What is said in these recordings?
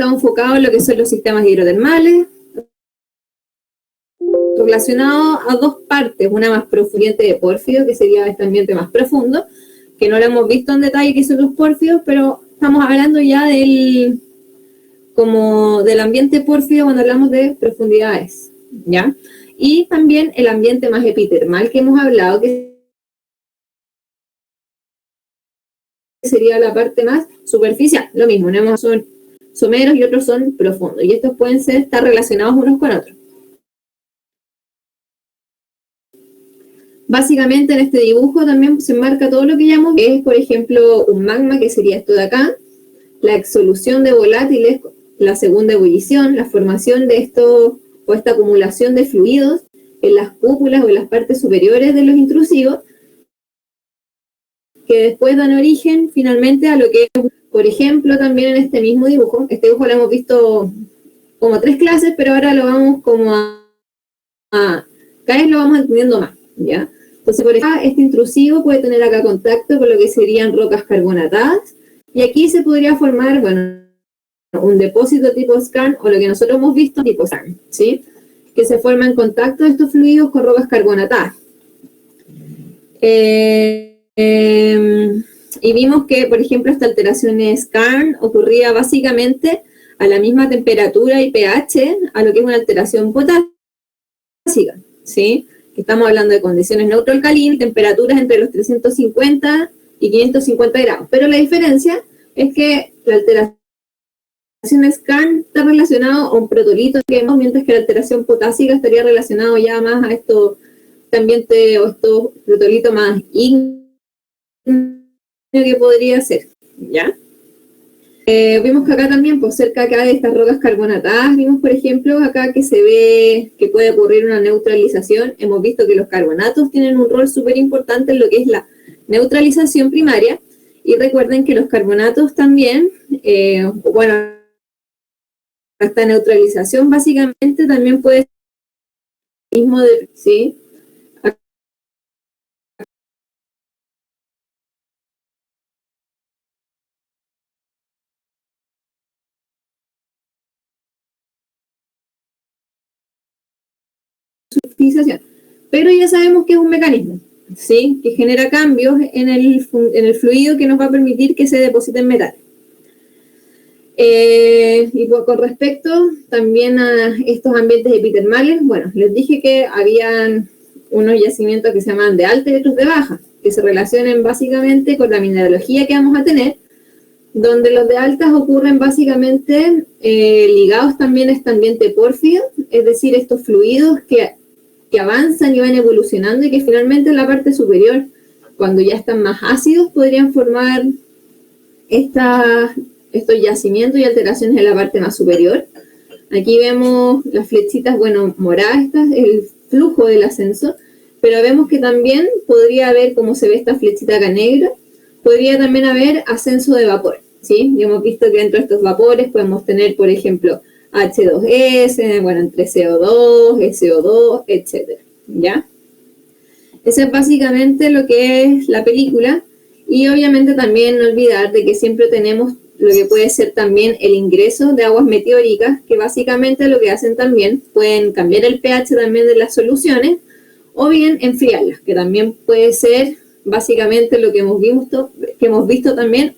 estado enfocado en lo que son los sistemas hidrotermales, relacionado a dos partes, una más profunda de pórfido, que sería este ambiente más profundo, que no lo hemos visto en detalle qué son los pórfidos, pero estamos hablando ya del ambiente pórfido cuando hablamos de profundidades, ¿ya? Y también el ambiente más epitermal que hemos hablado, que sería la parte más superficial. Lo mismo, unos son someros y otros son profundos, y estos pueden estar relacionados unos con otros. Básicamente en este dibujo también se enmarca todo lo que llamamos, es por ejemplo un magma, que sería esto de acá, la exsolución de volátiles, la segunda ebullición, la formación de esto o esta acumulación de fluidos en las cúpulas o en las partes superiores de los intrusivos, que después dan origen finalmente a lo que es, por ejemplo, también en este mismo dibujo. Este dibujo lo hemos visto como 3 clases, pero ahora lo vamos como cada vez lo vamos entendiendo más, ¿ya? Entonces, por ejemplo, este intrusivo puede tener acá contacto con lo que serían rocas carbonatadas, y aquí se podría formar, bueno, un depósito tipo skarn, o lo que nosotros hemos visto tipo skarn, ¿sí? Que se forma en contacto de estos fluidos con rocas carbonatadas. Y vimos que, por ejemplo, esta alteración de skarn ocurría básicamente a la misma temperatura y pH a lo que es una alteración potásica, ¿sí? Estamos hablando de condiciones neutroalcalinas, temperaturas entre los 350 y 550 grados. Pero la diferencia es que la alteración skarn está relacionado a un protolito, mientras que la alteración potásica estaría relacionado ya más a estos ambiente o estos protolitos más ígneos que podría ser, ¿ya? Vimos que acá también, pues cerca acá de estas rocas carbonatadas, vimos por ejemplo acá que se ve que puede ocurrir una neutralización. Hemos visto que los carbonatos tienen un rol súper importante en lo que es la neutralización primaria, y recuerden que los carbonatos también, bueno, esta neutralización básicamente también puede ser el mismo de, ¿sí? Pero ya sabemos que es un mecanismo, ¿sí? Que genera cambios en el fluido que nos va a permitir que se depositen metales. Y con respecto también a estos ambientes epitermales, bueno, les dije que habían unos yacimientos que se llaman de alta y otros de baja, que se relacionan básicamente con la mineralogía que vamos a tener, donde los de altas ocurren básicamente ligados también a este ambiente pórfido, es decir, estos fluidos que avanzan y van evolucionando, y que finalmente en la parte superior, cuando ya están más ácidos, podrían formar estos yacimientos y alteraciones en la parte más superior. Aquí vemos las flechitas, bueno, moradas, el flujo del ascenso, pero vemos que también podría haber, como se ve esta flechita acá negra, podría también haber ascenso de vapor, ¿sí? Y hemos visto que dentro de estos vapores podemos tener, por ejemplo, H2S, bueno, entre CO2, SO2, etc. ¿Ya? Eso es básicamente lo que es la película, y obviamente también no olvidar de que siempre tenemos lo que puede ser también el ingreso de aguas meteóricas, que básicamente lo que hacen también, pueden cambiar el pH también de las soluciones, o bien enfriarlas, que también puede ser básicamente lo que hemos visto también,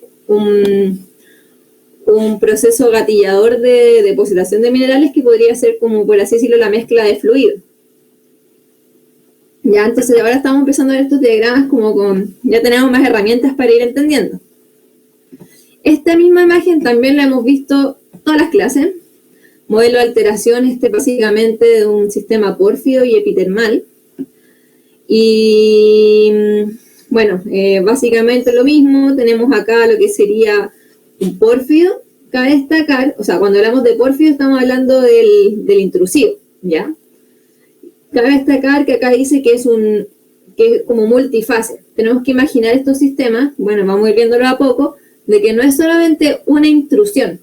un proceso gatillador de depositación de minerales, que podría ser como, por así decirlo, la mezcla de fluidos. Ya, entonces ahora estamos empezando a ver estos diagramas ya tenemos más herramientas para ir entendiendo. Esta misma imagen también la hemos visto todas las clases. Modelo de alteración básicamente de un sistema pórfido y epitermal. Y bueno, básicamente lo mismo. Tenemos acá lo que sería un pórfido. Cabe destacar, o sea, cuando hablamos de pórfido estamos hablando del intrusivo, ¿ya? Cabe destacar que acá dice que es como multifase. Tenemos que imaginar estos sistemas, bueno, vamos a ir viéndolo a poco, de que no es solamente una intrusión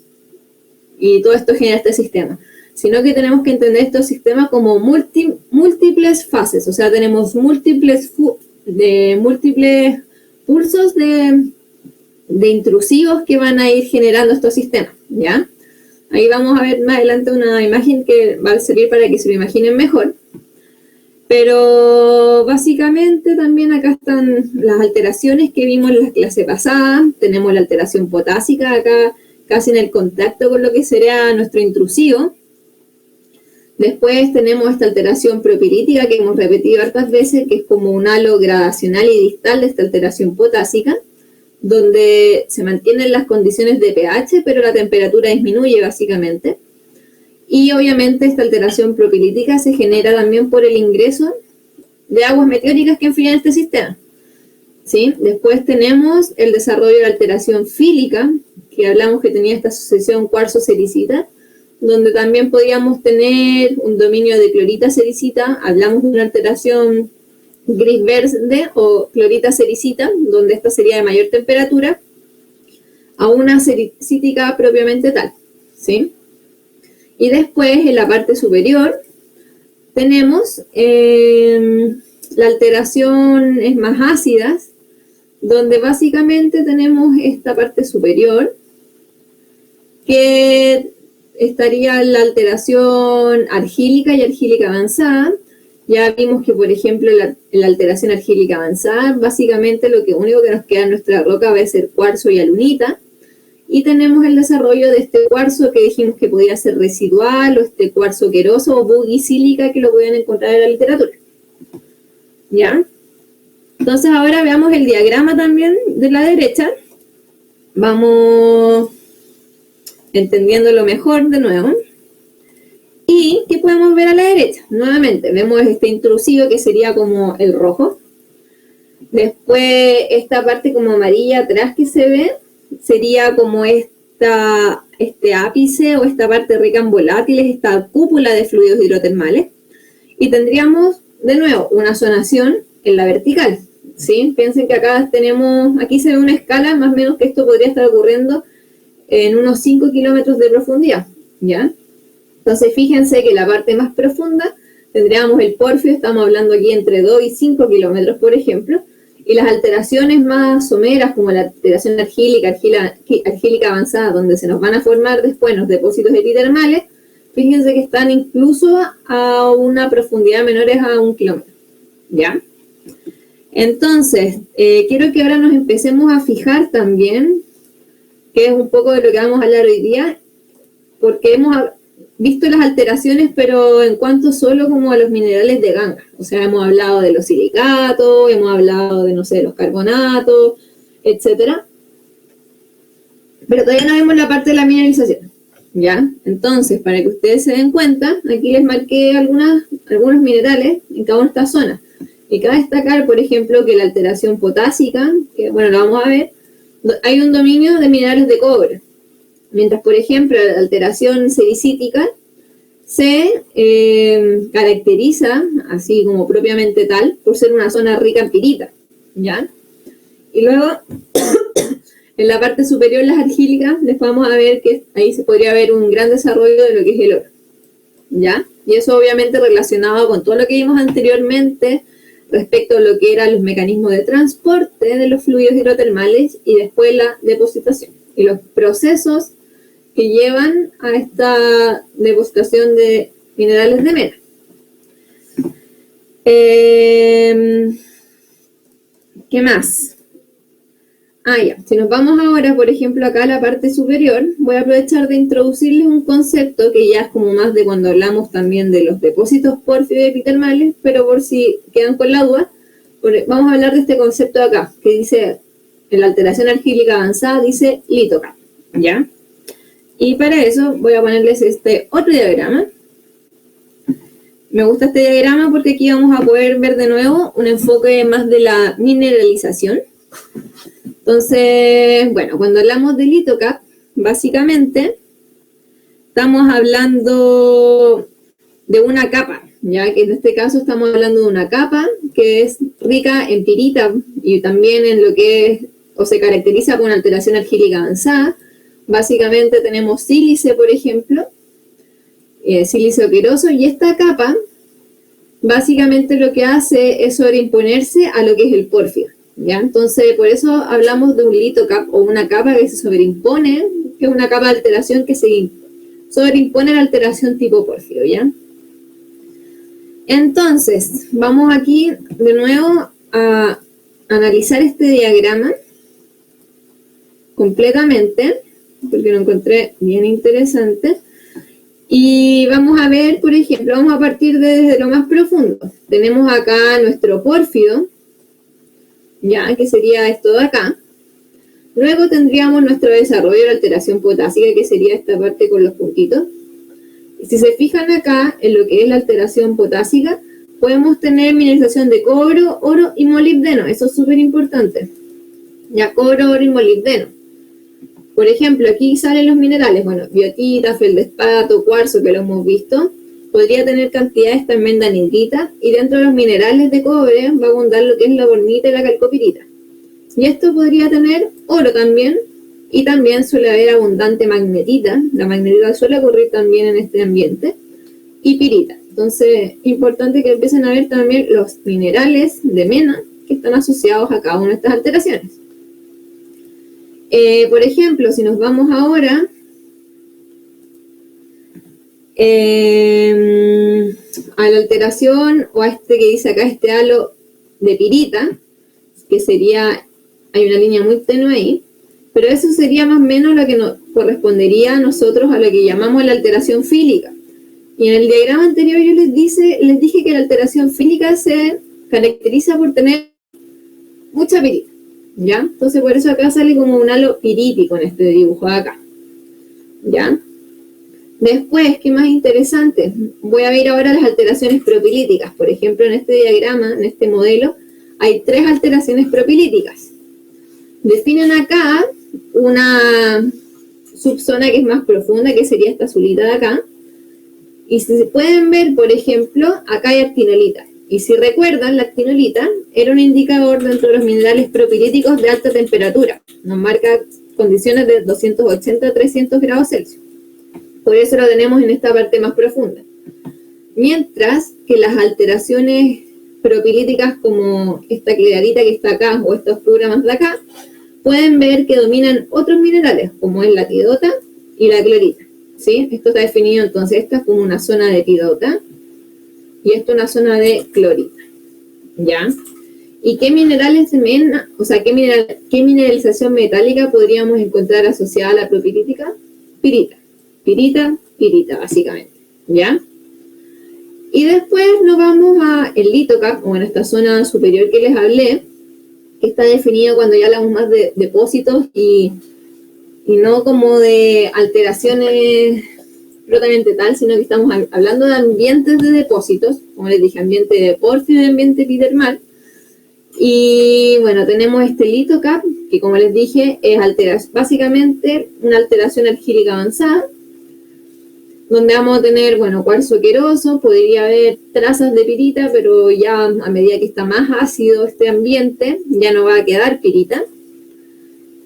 y todo esto genera este sistema, sino que tenemos que entender estos sistemas como múltiples fases, o sea, tenemos múltiples pulsos de intrusivos que van a ir generando estos sistemas, ¿ya? Ahí vamos a ver más adelante una imagen que va a servir para que se lo imaginen mejor. Pero básicamente también acá están las alteraciones que vimos en la clase pasada. Tenemos la alteración potásica acá casi en el contacto con lo que sería nuestro intrusivo. Después tenemos esta alteración propilítica que hemos repetido hartas veces, que es como un halo gradacional y distal de esta alteración potásica, donde se mantienen las condiciones de pH, pero la temperatura disminuye básicamente. Y obviamente esta alteración propilítica se genera también por el ingreso de aguas meteóricas que enfrían este sistema. ¿Sí? Después tenemos el desarrollo de la alteración fílica, que hablamos que tenía esta asociación cuarzo-sericita, donde también podíamos tener un dominio de clorita-sericita. Hablamos de una alteración gris-verde o clorita-sericita, donde esta sería de mayor temperatura, a una sericítica propiamente tal. ¿Sí? Y después, en la parte superior, tenemos la alteración es más ácidas, donde básicamente tenemos esta parte superior, que estaría la alteración argílica y argílica avanzada. Ya vimos que, por ejemplo, la alteración argílica avanzada, básicamente lo único que nos queda en nuestra roca va a ser cuarzo y alunita. Y tenemos el desarrollo de este cuarzo que dijimos que podía ser residual, o este cuarzo queroso o bugisílica que lo pueden encontrar en la literatura. ¿Ya? Entonces ahora veamos el diagrama también de la derecha. Vamos entendiéndolo mejor de nuevo. ¿Y qué podemos ver a la derecha? Nuevamente, vemos este intrusivo que sería como el rojo. Después esta parte como amarilla atrás que se ve, sería como este ápice o esta parte rica en volátiles, esta cúpula de fluidos hidrotermales. Y tendríamos, de nuevo, una zonación en la vertical. ¿Sí? Piensen que acá aquí se ve una escala, más o menos que esto podría estar ocurriendo en unos 5 kilómetros de profundidad. ¿Ya? Entonces, fíjense que la parte más profunda tendríamos el porfio, estamos hablando aquí entre 2 y 5 kilómetros, por ejemplo. Y las alteraciones más someras, como la alteración argílica avanzada, donde se nos van a formar después los depósitos epitermales, fíjense que están incluso a una profundidad menores a 1 kilómetro. ¿Ya? Entonces, quiero que ahora nos empecemos a fijar también, que es un poco de lo que vamos a hablar hoy día, porque hemos visto las alteraciones, pero en cuanto solo como a los minerales de ganga. O sea, hemos hablado de los silicatos, hemos hablado de, no sé, los carbonatos, etcétera. Pero todavía no vemos la parte de la mineralización, ¿ya? Entonces, para que ustedes se den cuenta, aquí les marqué algunos minerales en cada una de estas zonas. Y cabe destacar, por ejemplo, que la alteración potásica, que bueno, lo vamos a ver, hay un dominio de minerales de cobre. Mientras, por ejemplo, la alteración sericítica se caracteriza, así como propiamente tal, por ser una zona rica en pirita, ¿ya? Y luego, en la parte superior, las argílicas, les vamos a ver que ahí se podría ver un gran desarrollo de lo que es el oro, ¿ya? Y eso obviamente relacionado con todo lo que vimos anteriormente respecto a lo que eran los mecanismos de transporte de los fluidos hidrotermales y después la depositación. Y los procesos que llevan a esta depositación de minerales de mena. ¿Qué más? Ya. Si nos vamos ahora, por ejemplo, acá a la parte superior, voy a aprovechar de introducirles un concepto que ya es como más de cuando hablamos también de los depósitos pórfidos epitermales, pero por si quedan con la duda, vamos a hablar de este concepto de acá, que dice, en la alteración argílica avanzada, dice litocap, ¿ya? Y para eso voy a ponerles este otro diagrama. Me gusta este diagrama porque aquí vamos a poder ver de nuevo un enfoque más de la mineralización. Entonces, bueno, cuando hablamos de litocap, básicamente estamos hablando de una capa, ya que en este caso estamos hablando de una capa que es rica en pirita y también en lo que es, o se caracteriza por una alteración argílica avanzada. Básicamente tenemos sílice, por ejemplo, sílice oqueroso, y esta capa básicamente lo que hace es sobreimponerse a lo que es el pórfido, ¿ya? Entonces, por eso hablamos de un litocap o una capa que se sobreimpone, que es una capa de alteración que se sobreimpone la alteración tipo pórfido, ¿ya? Entonces, vamos aquí de nuevo a analizar este diagrama completamente, porque lo encontré bien interesante. Y vamos a ver, por ejemplo, vamos a partir desde lo más profundo. Tenemos acá nuestro pórfido, ya, que sería esto de acá. Luego tendríamos nuestro desarrollo de la alteración potásica, que sería esta parte con los puntitos. Y si se fijan acá, en lo que es la alteración potásica, podemos tener mineralización de cobre, oro y molibdeno. Eso es súper importante. Ya, cobre, oro y molibdeno. Por ejemplo, aquí salen los minerales, bueno, biotita, feldespato, cuarzo, que lo hemos visto. Podría tener cantidades también de anhidrita, y dentro de los minerales de cobre va a abundar lo que es la bornita y la calcopirita. Y esto podría tener oro también, y también suele haber abundante magnetita. La magnetita suele ocurrir también en este ambiente, y pirita. Entonces, importante que empiecen a ver también los minerales de mena que están asociados a cada una de estas alteraciones. Por ejemplo, si nos vamos ahora a la alteración, o a este que dice acá, este halo de pirita, que sería, hay una línea muy tenue ahí, pero eso sería más o menos lo que nos correspondería a nosotros a lo que llamamos la alteración fílica. Y en el diagrama anterior yo les dije que la alteración fílica se caracteriza por tener mucha pirita, ¿ya? Entonces por eso acá sale como un halo pirítico en este dibujo de acá, ¿ya? Después, ¿qué más interesante? Voy a ver ahora las alteraciones propilíticas. Por ejemplo, en este diagrama, en este modelo, hay 3 alteraciones propilíticas. Definen acá una subzona que es más profunda, que sería esta azulita de acá. Y si pueden ver, por ejemplo, acá hay actinolita. Y si recuerdan, la actinolita era un indicador dentro de los minerales propilíticos de alta temperatura. Nos marca condiciones de 280 a 300 grados Celsius. Por eso lo tenemos en esta parte más profunda. Mientras que las alteraciones propilíticas, como esta clarita que está acá, o esta oscura más de acá, pueden ver que dominan otros minerales, como es la tidota y la clorita, ¿sí? Esto está definido entonces, esta es como una zona de tidota, y esto una zona de clorita, ¿ya? ¿Y qué minerales de mena, o sea, qué mineralización metálica podríamos encontrar asociada a la propilítica? Pirita. Pirita, pirita, básicamente, ¿ya? Y después nos vamos a el litocap, o en esta zona superior que les hablé, que está definido cuando ya hablamos más de depósitos y no como de alteraciones propiamente tal, sino que estamos hablando de ambientes de depósitos, como les dije, ambiente de pórfido y ambiente epidermal. Y bueno, tenemos este litocap, que como les dije, es básicamente una alteración argílica avanzada, donde vamos a tener, bueno, cuarzo queroso, podría haber trazas de pirita, pero ya a medida que está más ácido este ambiente, ya no va a quedar pirita.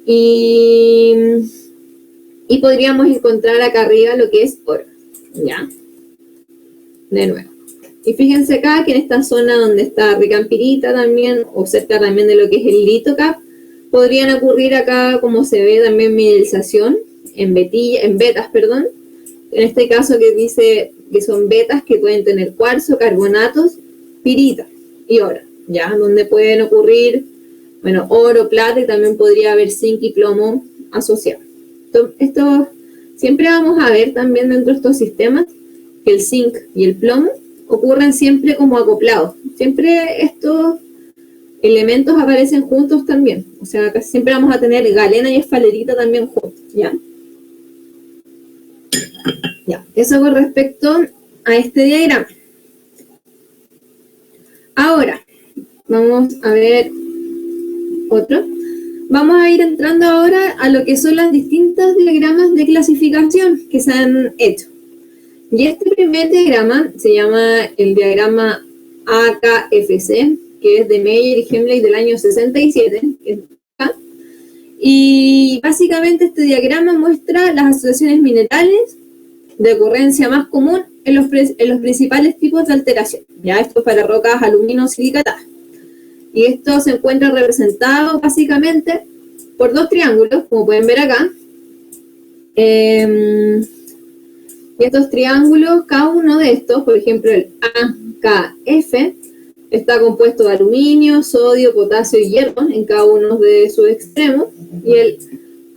Y podríamos encontrar acá arriba lo que es oro, ¿ya? De nuevo. Y fíjense acá que en esta zona donde está rica en pirita también, o cerca también de lo que es el litocap, podrían ocurrir acá, como se ve, también mineralización en betas, perdón. En este caso que dice que son betas que pueden tener cuarzo, carbonatos, pirita y oro, ¿ya? Donde pueden ocurrir, bueno, oro, plata, y también podría haber zinc y plomo asociados. Esto siempre vamos a ver también dentro de estos sistemas que el zinc y el plomo ocurren siempre como acoplados. Siempre estos elementos aparecen juntos también. O sea, casi siempre vamos a tener galena y esfalerita también juntos, ¿ya? Ya, eso con respecto a este diagrama. Ahora, vamos a ver otro. Vamos a ir entrando ahora a lo que son las distintas diagramas de clasificación que se han hecho. Y este primer diagrama se llama el diagrama AKFC, que es de Meyer y Hemley del año 67. Y básicamente este diagrama muestra las asociaciones minerales de ocurrencia más común en los principales tipos de alteración. Ya, esto es para rocas alumino-silicatadas. Y esto se encuentra representado básicamente por 2 triángulos, como pueden ver acá. Y estos triángulos, cada uno de estos, por ejemplo el AKF, está compuesto de aluminio, sodio, potasio y hierro en cada uno de sus extremos. Y el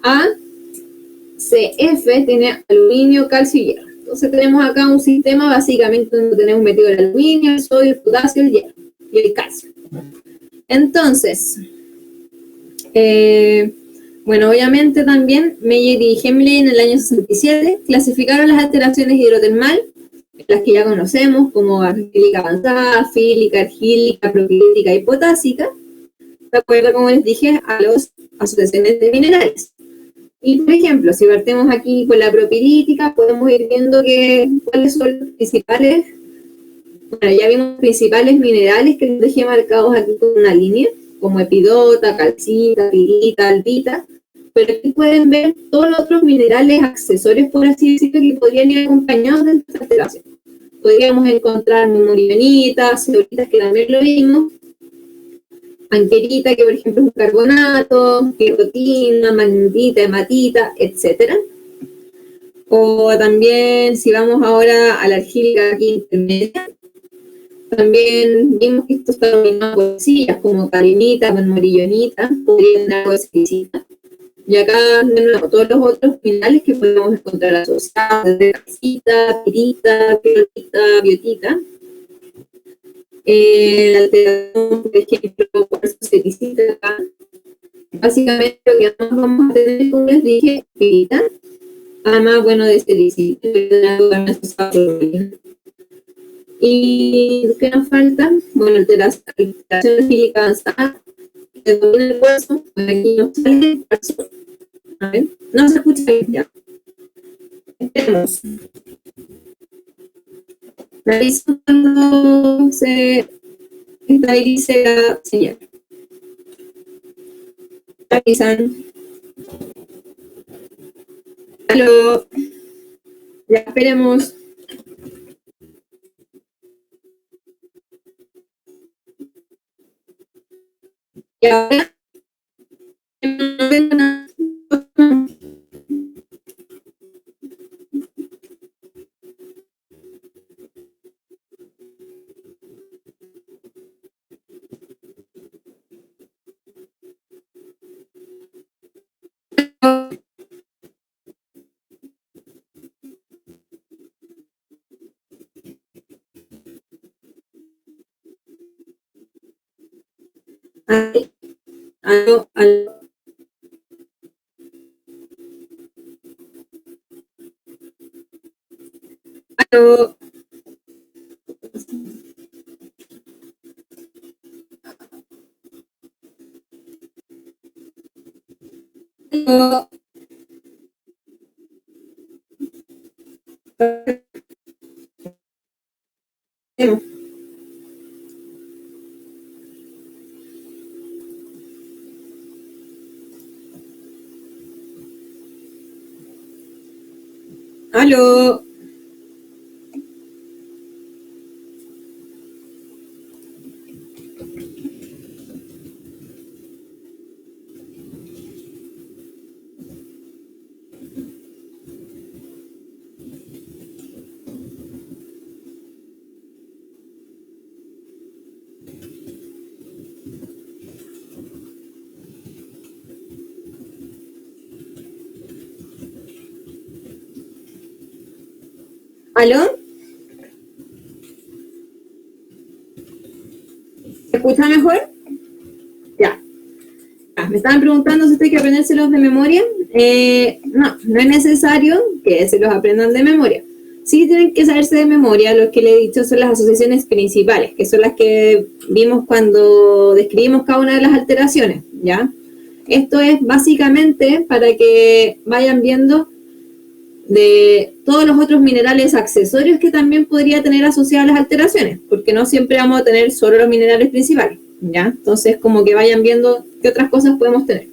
ACF tiene aluminio, calcio y hierro. Entonces tenemos acá un sistema básicamente donde tenemos metido el aluminio, el sodio, el potasio, el hierro y el calcio. Entonces, bueno, obviamente también Meyer y Hemley en el año 67 clasificaron las alteraciones hidrotermal, las que ya conocemos como argílica avanzada, fílica, argílica, proclítica y potásica, de acuerdo, como les dije, a las asociaciones de minerales. Y, por ejemplo, si partimos aquí con la propilítica, podemos ir viendo cuáles son los principales, bueno, ya vimos principales minerales que les dejé marcados aquí con una línea, como epidota, calcita, pirita, albita, pero aquí pueden ver todos los otros minerales accesorios, por así decirlo, que podrían ir acompañados de esta alteración. Podríamos encontrar morionita, ceolitas, que también lo vimos, anquerita, que por ejemplo es un carbonato, querostina, magnetita, hematita, etc. O también, si vamos ahora a la argílica aquí intermedia, también vimos que esto está dominado por sillas como carinita, morillonita, podrían dar algo de silicita. Y acá, de nuevo, todos los otros minerales que podemos encontrar asociados, desde calcita, pirita, perolita, biotita. La alteración, por ejemplo, por eso se visita acá. Básicamente lo que más vamos a tener, como les dije, pirita, además, bueno, de silicita, y ¿qué nos falta? Bueno, alteración física avanzada, que domina el hueso, por aquí nos sale el hueso. A ver, no se escucha bien ya. Esperemos. Me aviso cuando se estabilice la señal. Avisan. Aló. Ya esperemos. Y ahora no veo nada. Aló, aló. Aló. Aló. Aló. ¿Aló? ¿Se escucha mejor? Ya. Me estaban preguntando si hay que aprendérselos de memoria. No es necesario que se los aprendan de memoria. Sí tienen que saberse de memoria, lo que le he dicho son las asociaciones principales, que son las que vimos cuando describimos cada una de las alteraciones, ¿ya? Esto es básicamente para que vayan viendo de todos los otros minerales accesorios que también podría tener asociadas las alteraciones, porque no siempre vamos a tener solo los minerales principales, ¿ya? Entonces, como que vayan viendo qué otras cosas podemos tener.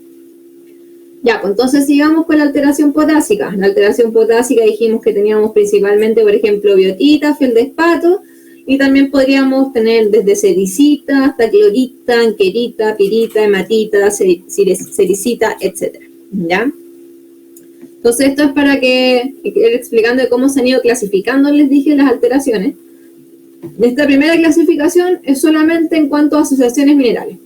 Ya, pues entonces sigamos con la alteración potásica. La alteración potásica dijimos que teníamos principalmente, por ejemplo, biotita, feldespato, y también podríamos tener desde sericita hasta clorita, anquerita, pirita, hematita, sericita, etc. ¿Ya? Entonces esto es para que ir explicando de cómo se han ido clasificando, les dije, las alteraciones. Esta primera clasificación es solamente en cuanto a asociaciones minerales.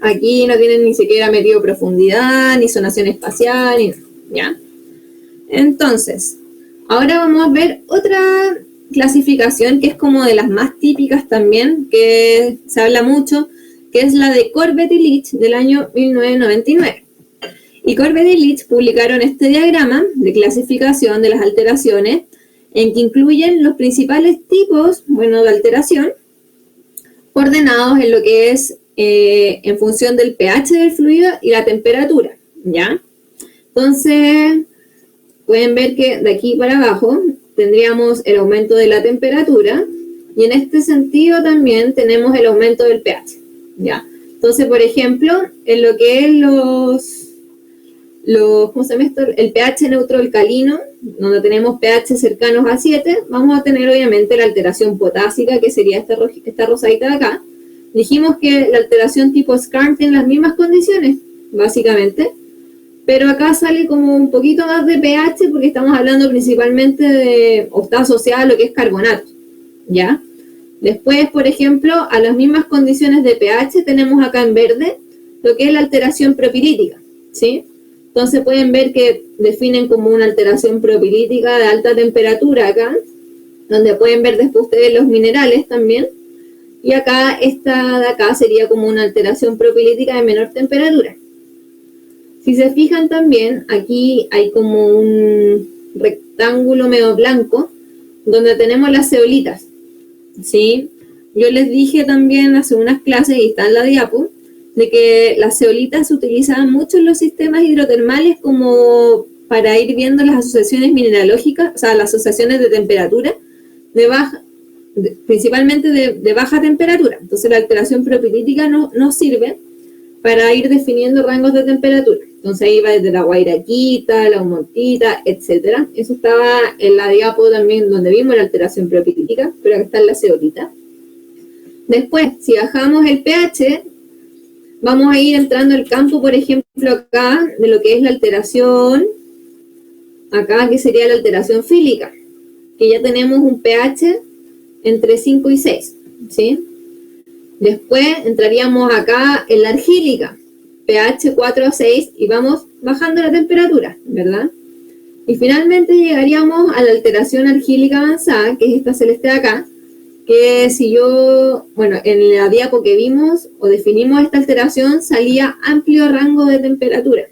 Aquí no tienen ni siquiera metido profundidad, ni zonación espacial, ni nada, ¿ya? Entonces, ahora vamos a ver otra clasificación que es como de las más típicas también, que se habla mucho, que es la de Corbett y Leach del año 1999. Y Corbett y Leach publicaron este diagrama de clasificación de las alteraciones en que incluyen los principales tipos, bueno, de alteración, ordenados en lo que es en función del pH del fluido y la temperatura, ¿ya? Entonces, pueden ver que de aquí para abajo tendríamos el aumento de la temperatura y en este sentido también tenemos el aumento del pH, ¿ya? Entonces, por ejemplo, en lo que es ¿cómo se llama esto? El pH neutro alcalino, donde tenemos pH cercanos a 7, vamos a tener obviamente la alteración potásica, que sería esta rosadita de acá. Dijimos que la alteración tipo Skarn tiene las mismas condiciones, básicamente, pero acá sale como un poquito más de pH porque estamos hablando principalmente o está asociada a lo que es carbonato, ¿ya? Después, por ejemplo, a las mismas condiciones de pH tenemos acá en verde lo que es la alteración propilítica, ¿sí? Entonces pueden ver que definen como una alteración propilítica de alta temperatura acá, donde pueden ver después ustedes los minerales también. Y acá, esta de acá sería como una alteración propilítica de menor temperatura. Si se fijan también, aquí hay como un rectángulo medio blanco, donde tenemos las zeolitas, ¿sí? Yo les dije también hace unas clases, y está en la diapo, de que las zeolitas se utilizaban mucho en los sistemas hidrotermales como para ir viendo las asociaciones mineralógicas, o sea, las asociaciones de temperatura principalmente de baja temperatura. Entonces la alteración propilítica no sirve para ir definiendo rangos de temperatura. Entonces ahí va desde la guairaquita, la humontita, etc. Eso estaba en la diapo también donde vimos la alteración propilítica, pero acá está en la zeolita. Después, si bajamos el pH, vamos a ir entrando al campo, por ejemplo, acá, de lo que es la alteración, acá que sería la alteración fílica, que ya tenemos un pH entre 5 y 6, ¿sí? Después entraríamos acá en la argílica, pH 4 a 6, y vamos bajando la temperatura, ¿verdad? Y finalmente llegaríamos a la alteración argílica avanzada, que es esta celeste de acá, que si yo, bueno, en la diapo que vimos o definimos esta alteración, salía amplio rango de temperatura.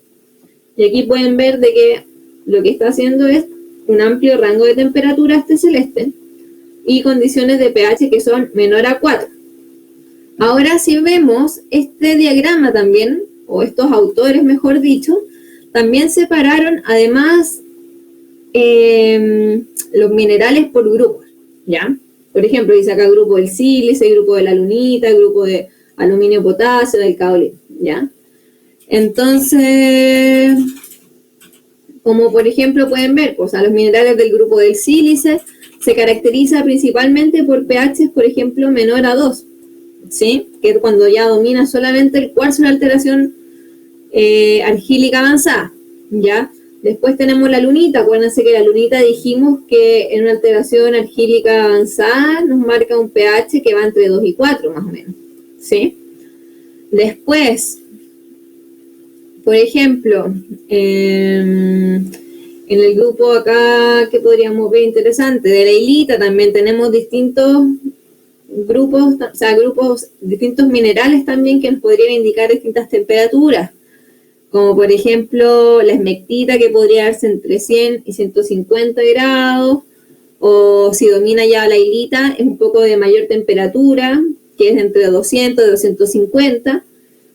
Y aquí pueden ver de que lo que está haciendo es un amplio rango de temperatura este celeste y condiciones de pH que son menor a 4. Ahora si vemos este diagrama también, o estos autores mejor dicho, también separaron además los minerales por grupos, ¿ya? Por ejemplo, dice acá grupo del sílice, grupo de la lunita, grupo de aluminio potasio, del caolín, ¿ya? Entonces, como por ejemplo pueden ver, pues a los minerales del grupo del sílice se caracteriza principalmente por pH, por ejemplo, menor a 2, ¿sí? Que es cuando ya domina solamente el cuarzo, una alteración argílica avanzada, ¿ya? Después tenemos la lunita. Acuérdense que la lunita dijimos que en una alteración argílica avanzada nos marca un pH que va entre 2 y 4 más o menos, ¿sí? Después, por ejemplo, en el grupo acá que podríamos ver interesante, de la hilita también tenemos distintos grupos, o sea, distintos minerales también que nos podrían indicar distintas temperaturas, como por ejemplo la esmectita, que podría darse entre 100 y 150 grados, o si domina ya la hilita, es un poco de mayor temperatura, que es entre 200 y 250.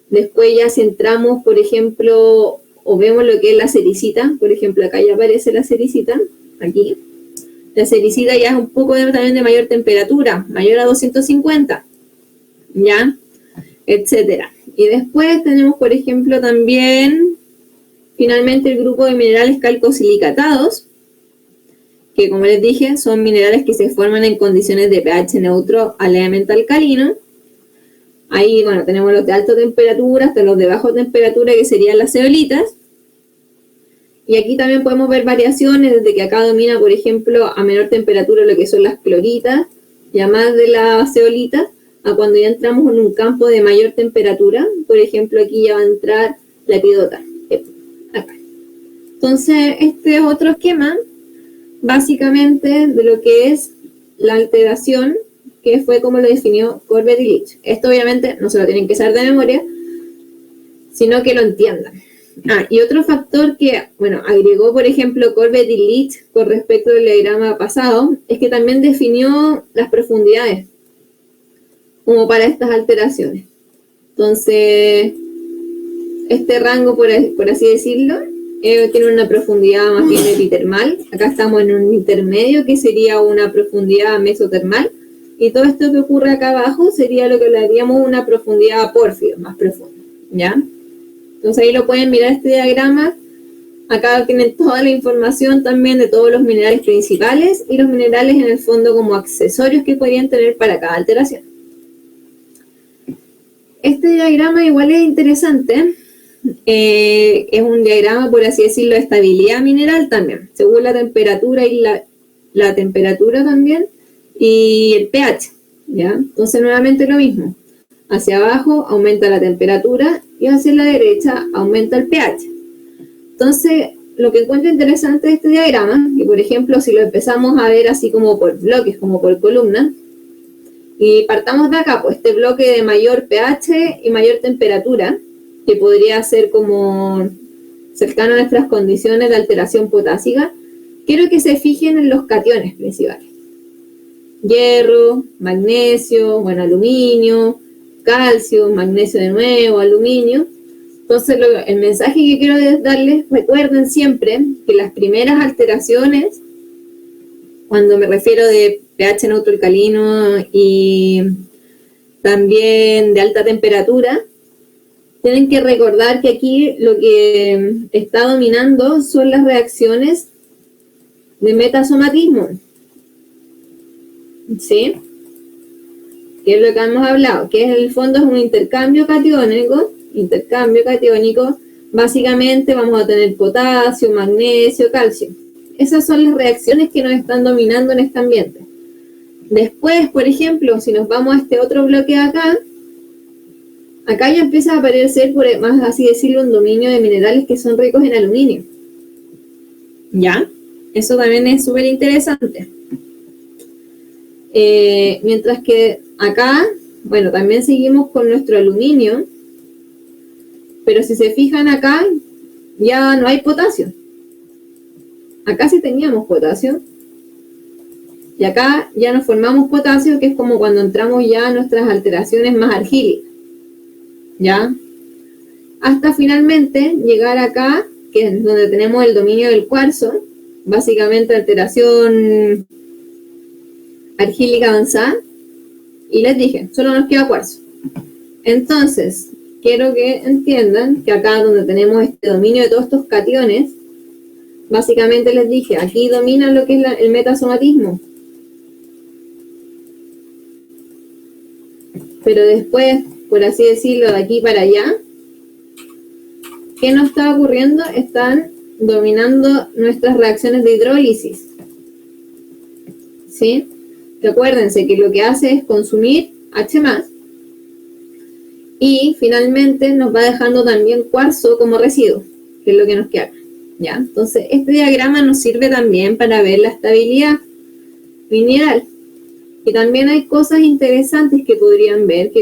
Después ya si entramos, por ejemplo, o vemos lo que es la cericita, por ejemplo, acá ya aparece la cericita, aquí. La cericita ya es un poco también de mayor temperatura, mayor a 250, ¿ya? Etcétera. Y después tenemos, por ejemplo, también, finalmente, el grupo de minerales calcosilicatados, que como les dije, son minerales que se forman en condiciones de pH neutro a levemente alcalino. Ahí, bueno, tenemos los de alta temperatura hasta los de baja temperatura, que serían las zeolitas. Y aquí también podemos ver variaciones, desde que acá domina, por ejemplo, a menor temperatura lo que son las cloritas, y a más de la zeolita, a cuando ya entramos en un campo de mayor temperatura. Por ejemplo, aquí ya va a entrar la epidota. Acá. Entonces, este es otro esquema, básicamente, de lo que es la alteración, que fue como lo definió Corbett y Leach. Esto obviamente no se lo tienen que saber de memoria, sino que lo entiendan. Y otro factor que, bueno, agregó, por ejemplo, Corbett y Leach con respecto al diagrama pasado, es que también definió las profundidades como para estas alteraciones. Entonces, este rango, por así decirlo, tiene una profundidad más bien epitermal. Acá estamos en un intermedio, que sería una profundidad mesotermal, y todo esto que ocurre acá abajo sería lo que le daríamos una profundidad pórfido, más profunda, ¿ya? Entonces ahí lo pueden mirar este diagrama. Acá tienen toda la información también de todos los minerales principales y los minerales en el fondo como accesorios que podrían tener para cada alteración. Este diagrama igual es interesante. Es un diagrama, por así decirlo, de estabilidad mineral también, según la temperatura y la temperatura también y el pH, ¿ya? Entonces nuevamente lo mismo. Hacia abajo aumenta la temperatura y hacia la derecha aumenta el pH. Entonces, lo que encuentro interesante de este diagrama, que por ejemplo, si lo empezamos a ver así como por bloques, como por columnas, y partamos de acá, pues este bloque de mayor pH y mayor temperatura, que podría ser como cercano a nuestras condiciones de alteración potásica, quiero que se fijen en los cationes principales. Hierro, magnesio, bueno, aluminio, calcio, magnesio de nuevo, aluminio. Entonces, el mensaje que quiero darles, recuerden siempre que las primeras alteraciones, cuando me refiero de pH neutro alcalino y también de alta temperatura, tienen que recordar que aquí lo que está dominando son las reacciones de metasomatismo, ¿sí? Que es lo que hemos hablado, que en el fondo es un intercambio catiónico, básicamente vamos a tener potasio, magnesio, calcio. Esas son las reacciones que nos están dominando en este ambiente. Después, por ejemplo, si nos vamos a este otro bloque de acá ya empieza a aparecer, por más así decirlo, un dominio de minerales que son ricos en aluminio. ¿Ya? Eso también es súper interesante. Mientras que acá, bueno, también seguimos con nuestro aluminio, pero si se fijan acá, ya no hay potasio. Acá sí teníamos potasio, y acá ya nos formamos potasio, que es como cuando entramos ya a nuestras alteraciones más argílicas, ¿ya? Hasta finalmente llegar acá, que es donde tenemos el dominio del cuarzo, básicamente alteración argílica avanzada, y les dije, solo nos queda cuarzo. Entonces, quiero que entiendan que acá donde tenemos este dominio de todos estos cationes, básicamente les dije, aquí domina lo que es el metasomatismo. Pero después, por así decirlo, de aquí para allá, ¿qué nos está ocurriendo? Están dominando nuestras reacciones de hidrólisis, ¿sí? Recuérdense que lo que hace es consumir H+, y finalmente nos va dejando también cuarzo como residuo, que es lo que nos queda, ¿ya? Entonces, este diagrama nos sirve también para ver la estabilidad mineral. Y también hay cosas interesantes que podrían ver,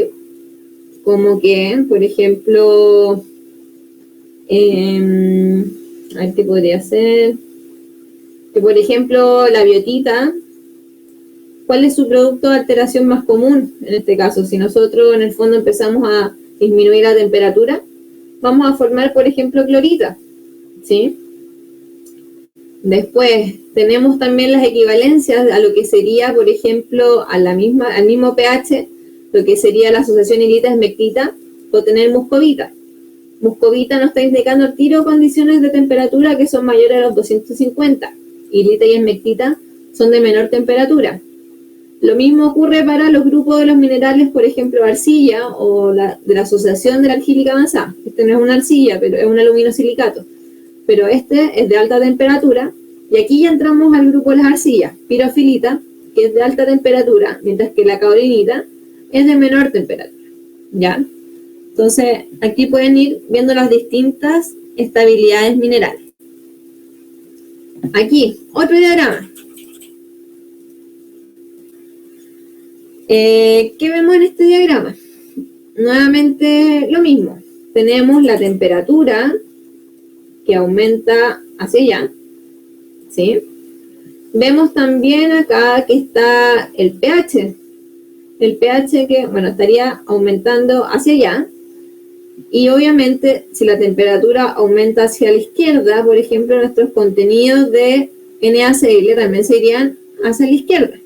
como que, por ejemplo, a ver qué podría ser, que por ejemplo la biotita, ¿cuál es su producto de alteración más común? En este caso, si nosotros en el fondo empezamos a disminuir la temperatura, vamos a formar, por ejemplo, clorita, ¿sí? Después, tenemos también las equivalencias a lo que sería, por ejemplo, al mismo pH, lo que sería la asociación hilita-esmectita, o tener muscovita. Muscovita nos está indicando al tiro condiciones de temperatura que son mayores a los 250. Hilita y esmectita son de menor temperatura. Lo mismo ocurre para los grupos de los minerales, por ejemplo, arcilla o de la asociación de la argílica avanzada. Este no es una arcilla, pero es un aluminosilicato. pero este es de alta temperatura, y aquí ya entramos al grupo de las arcillas, pirofilita, que es de alta temperatura, mientras que la caolinita es de menor temperatura, ¿ya? Entonces, aquí pueden ir viendo las distintas estabilidades minerales. Aquí, otro diagrama. ¿Qué vemos en este diagrama? Nuevamente lo mismo. Tenemos la temperatura que aumenta hacia allá, ¿sí? Vemos también acá que está el pH. El pH que, bueno, estaría aumentando hacia allá. Y obviamente, si la temperatura aumenta hacia la izquierda, por ejemplo, nuestros contenidos de NaCl también se irían hacia la izquierda.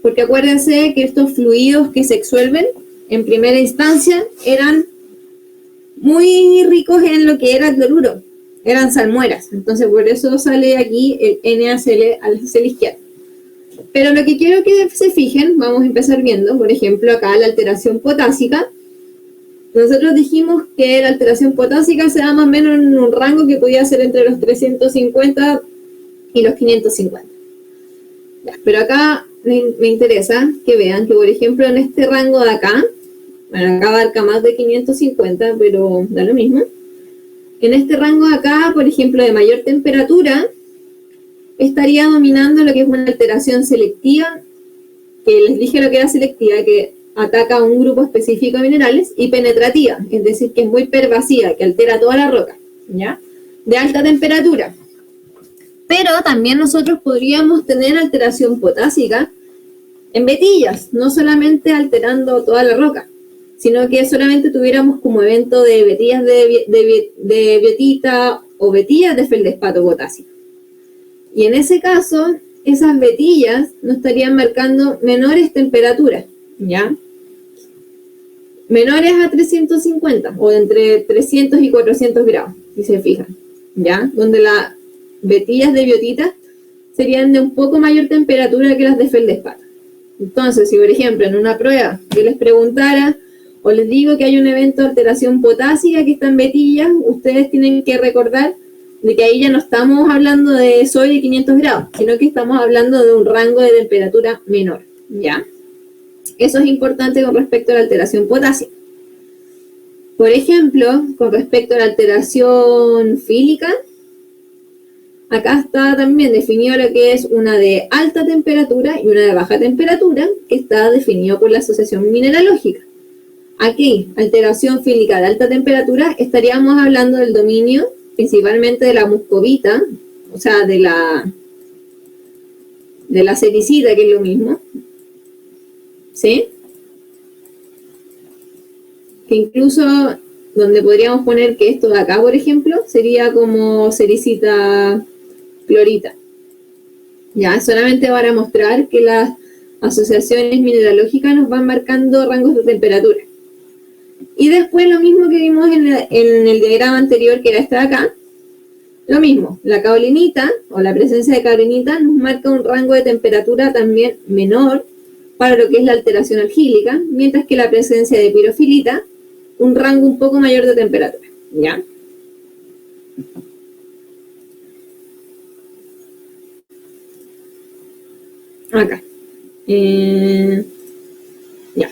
Porque acuérdense que estos fluidos que se exsuelven en primera instancia eran muy ricos en lo que era el cloruro, eran salmueras. Entonces, por eso sale aquí el NaCl hacia la izquierda. Pero lo que quiero que se fijen, vamos a empezar viendo, por ejemplo, acá la alteración potásica. Nosotros dijimos que la alteración potásica se da más o menos en un rango que podía ser entre los 350 y los 550. Ya, pero acá me interesa que vean que, por ejemplo, en este rango de acá, bueno, acá abarca más de 550, pero da lo mismo. En este rango de acá, por ejemplo, de mayor temperatura, estaría dominando lo que es una alteración selectiva, que les dije lo que era selectiva, que ataca a un grupo específico de minerales, y penetrativa, es decir, que es muy pervasiva, que altera toda la roca, ¿ya? De alta temperatura. Pero también nosotros podríamos tener alteración potásica en vetillas, no solamente alterando toda la roca, sino que solamente tuviéramos como evento de vetillas de biotita o vetillas de feldespato potásico. Y en ese caso, esas vetillas nos estarían marcando menores temperaturas, ¿ya? Menores a 350, o entre 300 y 400 grados, si se fijan, ¿ya? Donde las vetillas de biotita serían de un poco mayor temperatura que las de feldespato. Entonces, si por ejemplo en una prueba yo les preguntara o les digo que hay un evento de alteración potásica que está en vetillas, ustedes tienen que recordar de que ahí ya no estamos hablando de soy de 500 grados, sino que estamos hablando de un rango de temperatura menor, ¿ya? Eso es importante con respecto a la alteración potásica. Por ejemplo, con respecto a la alteración fílica, acá está también definido lo que es una de alta temperatura y una de baja temperatura, que está definido por la asociación mineralógica. Aquí, alteración fílica de alta temperatura, estaríamos hablando del dominio principalmente de la muscovita, o sea, de la sericita, que es lo mismo, ¿sí? Que incluso donde podríamos poner que esto de acá, por ejemplo, sería como sericita clorita. Ya, solamente para mostrar que las asociaciones mineralógicas nos van marcando rangos de temperatura. Y después lo mismo que vimos en el diagrama anterior, que era este de acá, lo mismo, la caolinita o la presencia de caolinita nos marca un rango de temperatura también menor para lo que es la alteración algílica, mientras que la presencia de pirofilita, un rango un poco mayor de temperatura, ¿ya? Acá. Ya.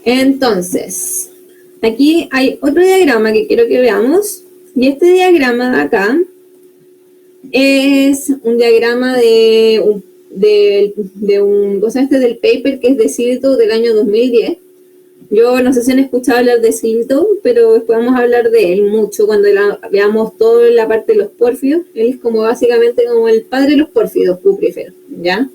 Entonces, aquí hay otro diagrama que quiero que veamos, y este diagrama de acá es un diagrama del paper que es de Siltow del año 2010. Yo no sé si han escuchado hablar de Siltow, pero después vamos a hablar de él mucho cuando veamos toda la parte de los pórfidos. Él es como básicamente como el padre de los pórfidos, cupríferos, ¿ya?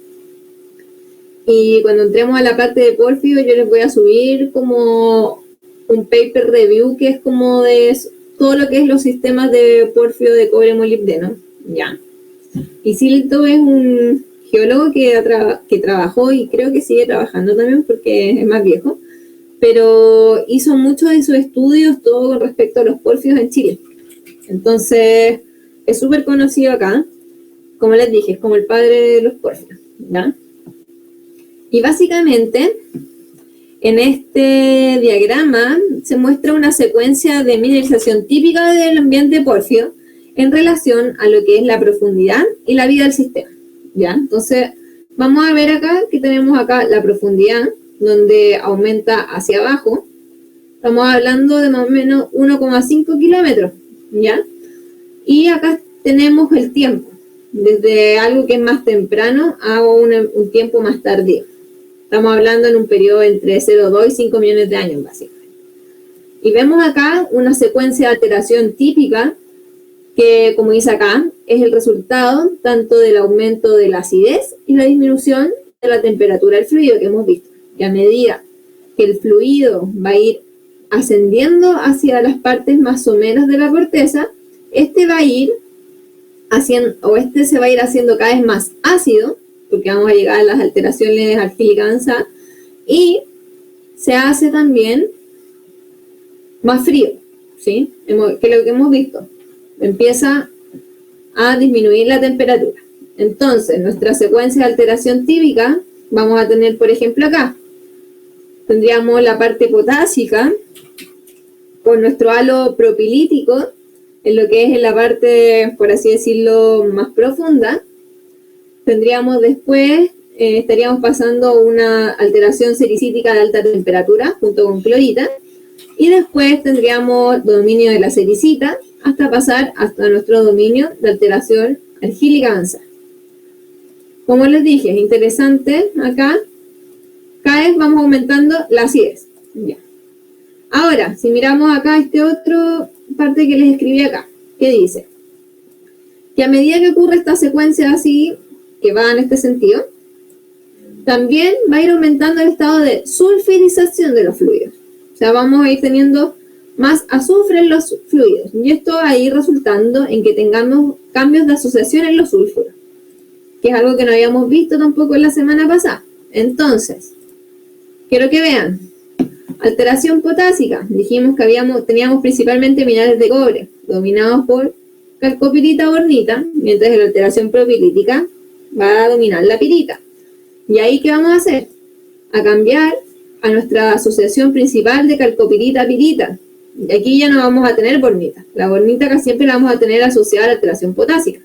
Y cuando entremos a la parte de pórfidos, yo les voy a subir como un paper review que es como de todo lo que es los sistemas de pórfido de cobre molibdeno, ¿ya? Y Siltow es un geólogo que trabajó y creo que sigue trabajando también porque es más viejo, pero hizo muchos de sus estudios todo con respecto a los pórfidos en Chile. Entonces, es súper conocido acá. Como les dije, es como el padre de los pórfidos, ¿ya? Y básicamente, En este diagrama se muestra una secuencia de mineralización típica del ambiente pórfido en relación a lo que es la profundidad y la vida del sistema, ¿ya? Entonces, vamos a ver acá que tenemos acá la profundidad, donde aumenta hacia abajo. Estamos hablando de más o menos 1,5 kilómetros, ¿ya? Y acá tenemos el tiempo, desde algo que es más temprano a un tiempo más tardío. Estamos hablando en un periodo entre 0,2 y 5 millones de años, básicamente. Y vemos acá una secuencia de alteración típica que, como dice acá, es el resultado tanto del aumento de la acidez y la disminución de la temperatura del fluido que hemos visto. Y a medida que el fluido va a ir ascendiendo hacia las partes más someras de la corteza, este va a ir haciendo, o este se va a ir haciendo cada vez más ácido, porque vamos a llegar a las alteraciones alquílicas avanzadas, y se hace también más frío, ¿sí? Que lo que hemos visto. Empieza a disminuir la temperatura. Entonces, nuestra secuencia de alteración típica, vamos a tener, por ejemplo, acá, tendríamos la parte potásica, con nuestro halo propilítico, en lo que es en la parte, por así decirlo, más profunda. Tendríamos después, estaríamos pasando una alteración sericítica de alta temperatura, junto con clorita, y después tendríamos dominio de la sericita, hasta pasar hasta nuestro dominio de alteración argílica avanzada. Como les dije, es interesante acá, cada vez vamos aumentando la acidez. Ya. Ahora, si miramos acá este otro parte que les escribí acá, que dice que a medida que ocurre esta secuencia así, que va en este sentido, también va a ir aumentando el estado de sulfurización de los fluidos. O sea, vamos a ir teniendo más azufre en los fluidos. Y esto va a ir resultando en que tengamos cambios de asociación en los sulfuros, que es algo que no habíamos visto tampoco en la semana pasada. Entonces, quiero que vean. Alteración potásica. Dijimos que teníamos principalmente minerales de cobre, dominados por calcopirita o bornita, mientras que la alteración propilítica va a dominar la pirita. ¿Y ahí qué vamos a hacer? A cambiar a nuestra asociación principal de calcopirita-pirita. Y aquí ya no vamos a tener bornita. La bornita casi siempre la vamos a tener asociada a la alteración potásica.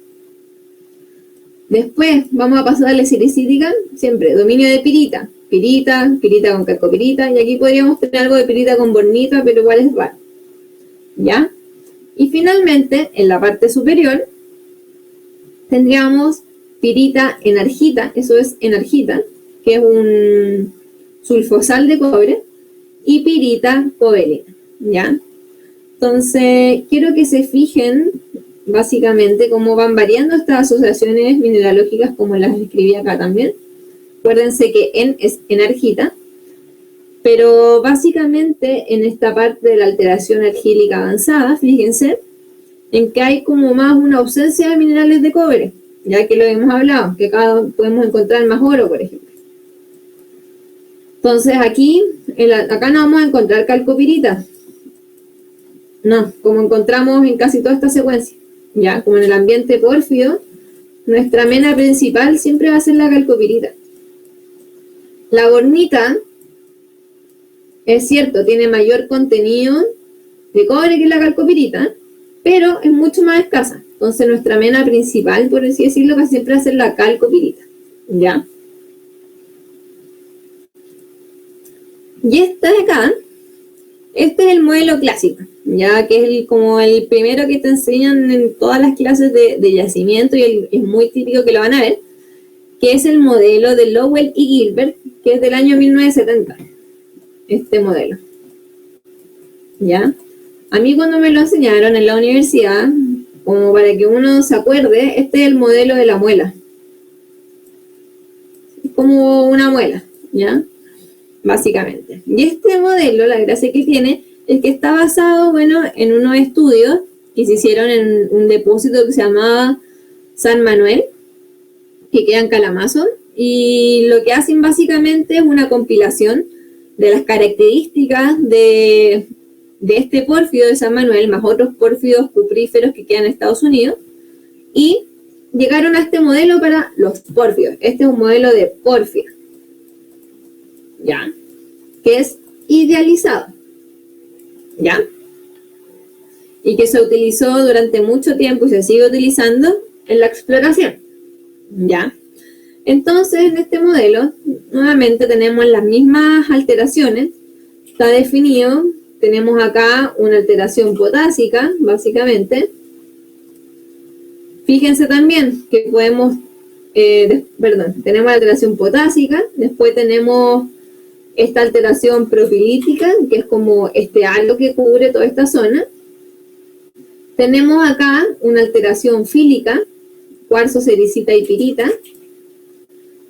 Después vamos a pasar a la silicítica, siempre dominio de pirita. Pirita con calcopirita, y aquí podríamos tener algo de pirita con bornita, pero igual es raro. ¿Ya? Y finalmente, en la parte superior, tendríamos pirita enargita, eso es enargita, que es un sulfosal de cobre, y pirita cobalina, ¿ya? Entonces, quiero que se fijen básicamente cómo van variando estas asociaciones mineralógicas, como las escribí acá también. Acuérdense que en es enargita, pero básicamente en esta parte de la alteración argílica avanzada, fíjense, en que hay como más una ausencia de minerales de cobre, ya que lo hemos hablado, que acá podemos encontrar más oro, por ejemplo. Entonces aquí, acá no vamos a encontrar calcopirita, no, como encontramos en casi toda esta secuencia, ya, como en el ambiente pórfido, nuestra mena principal siempre va a ser la calcopirita. La bornita, es cierto, tiene mayor contenido de cobre que la calcopirita, pero es mucho más escasa. Entonces nuestra mena principal, por así decirlo, va siempre a ser la calcopirita, ¿ya? Y esta de acá, este es el modelo clásico, ya que es como el primero que te enseñan en todas las clases de yacimiento, y es muy típico que lo van a ver, que es el modelo de Lowell y Gilbert, que es del año 1970, este modelo. ¿Ya? A mí cuando me lo enseñaron en la universidad, como para que uno se acuerde, este es el modelo de la muela. Es como una muela, ¿ya? Básicamente. Y este modelo, la gracia que tiene, es que está basado, bueno, en unos estudios que se hicieron en un depósito que se llamaba San Manuel, que queda en Kalamazoo, y lo que hacen básicamente es una compilación de las características de este pórfido de San Manuel, más otros pórfidos cupríferos que quedan en Estados Unidos, y llegaron a este modelo para los pórfidos. Este es un modelo de pórfido. ¿Ya? que es idealizado, ¿ya? Y que se utilizó durante mucho tiempo y se sigue utilizando en la exploración, ¿ya? Entonces, en este modelo, nuevamente tenemos las mismas alteraciones. Está definido, tenemos acá una alteración potásica, básicamente. Fíjense también que podemos, tenemos la alteración potásica, después tenemos esta alteración propilítica, que es como este halo que cubre toda esta zona. Tenemos acá una alteración fílica, cuarzo, sericita y pirita.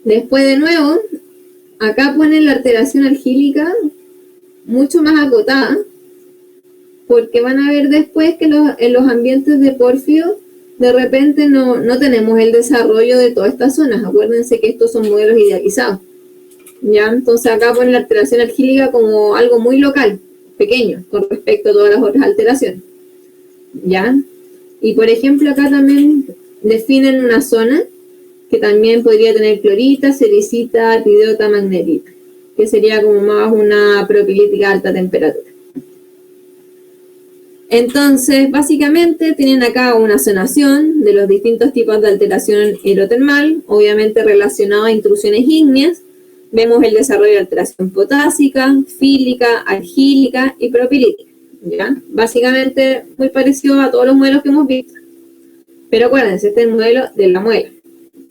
Después de nuevo, acá ponen la alteración argílica mucho más acotada, porque van a ver después que en los ambientes de Porfio de repente no tenemos el desarrollo de todas estas zonas. Acuérdense que estos son modelos idealizados, ¿ya? Entonces acá ponen la alteración argílica como algo muy local, pequeño, con respecto a todas las otras alteraciones, ¿ya? Y por ejemplo acá también definen una zona que también podría tener clorita, sericita, epidota, magnetita, que sería como más una propilítica a alta temperatura. Entonces, básicamente tienen acá una zonación de los distintos tipos de alteración hidrotermal, obviamente relacionado a intrusiones ígneas. Vemos el desarrollo de alteración potásica, fílica, argílica y propilítica, ¿ya? Básicamente muy parecido a todos los modelos que hemos visto. Pero acuérdense, este es el modelo de la muela,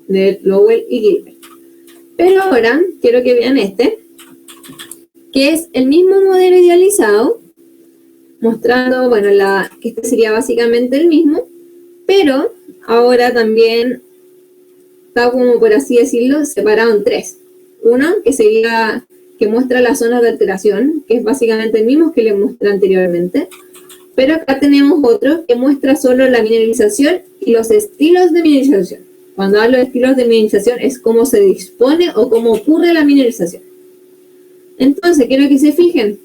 de Lowell y Gilbert. Pero ahora quiero que vean este, que es el mismo modelo idealizado, mostrando, bueno, que este sería básicamente el mismo, pero ahora también está como, por así decirlo, separado en tres. Uno, que muestra las zonas de alteración, que es básicamente el mismo que les mostré anteriormente, pero acá tenemos otro que muestra solo la mineralización y los estilos de mineralización. Cuando hablo de estilos de mineralización es cómo se dispone o cómo ocurre la mineralización. Entonces, quiero que se fijen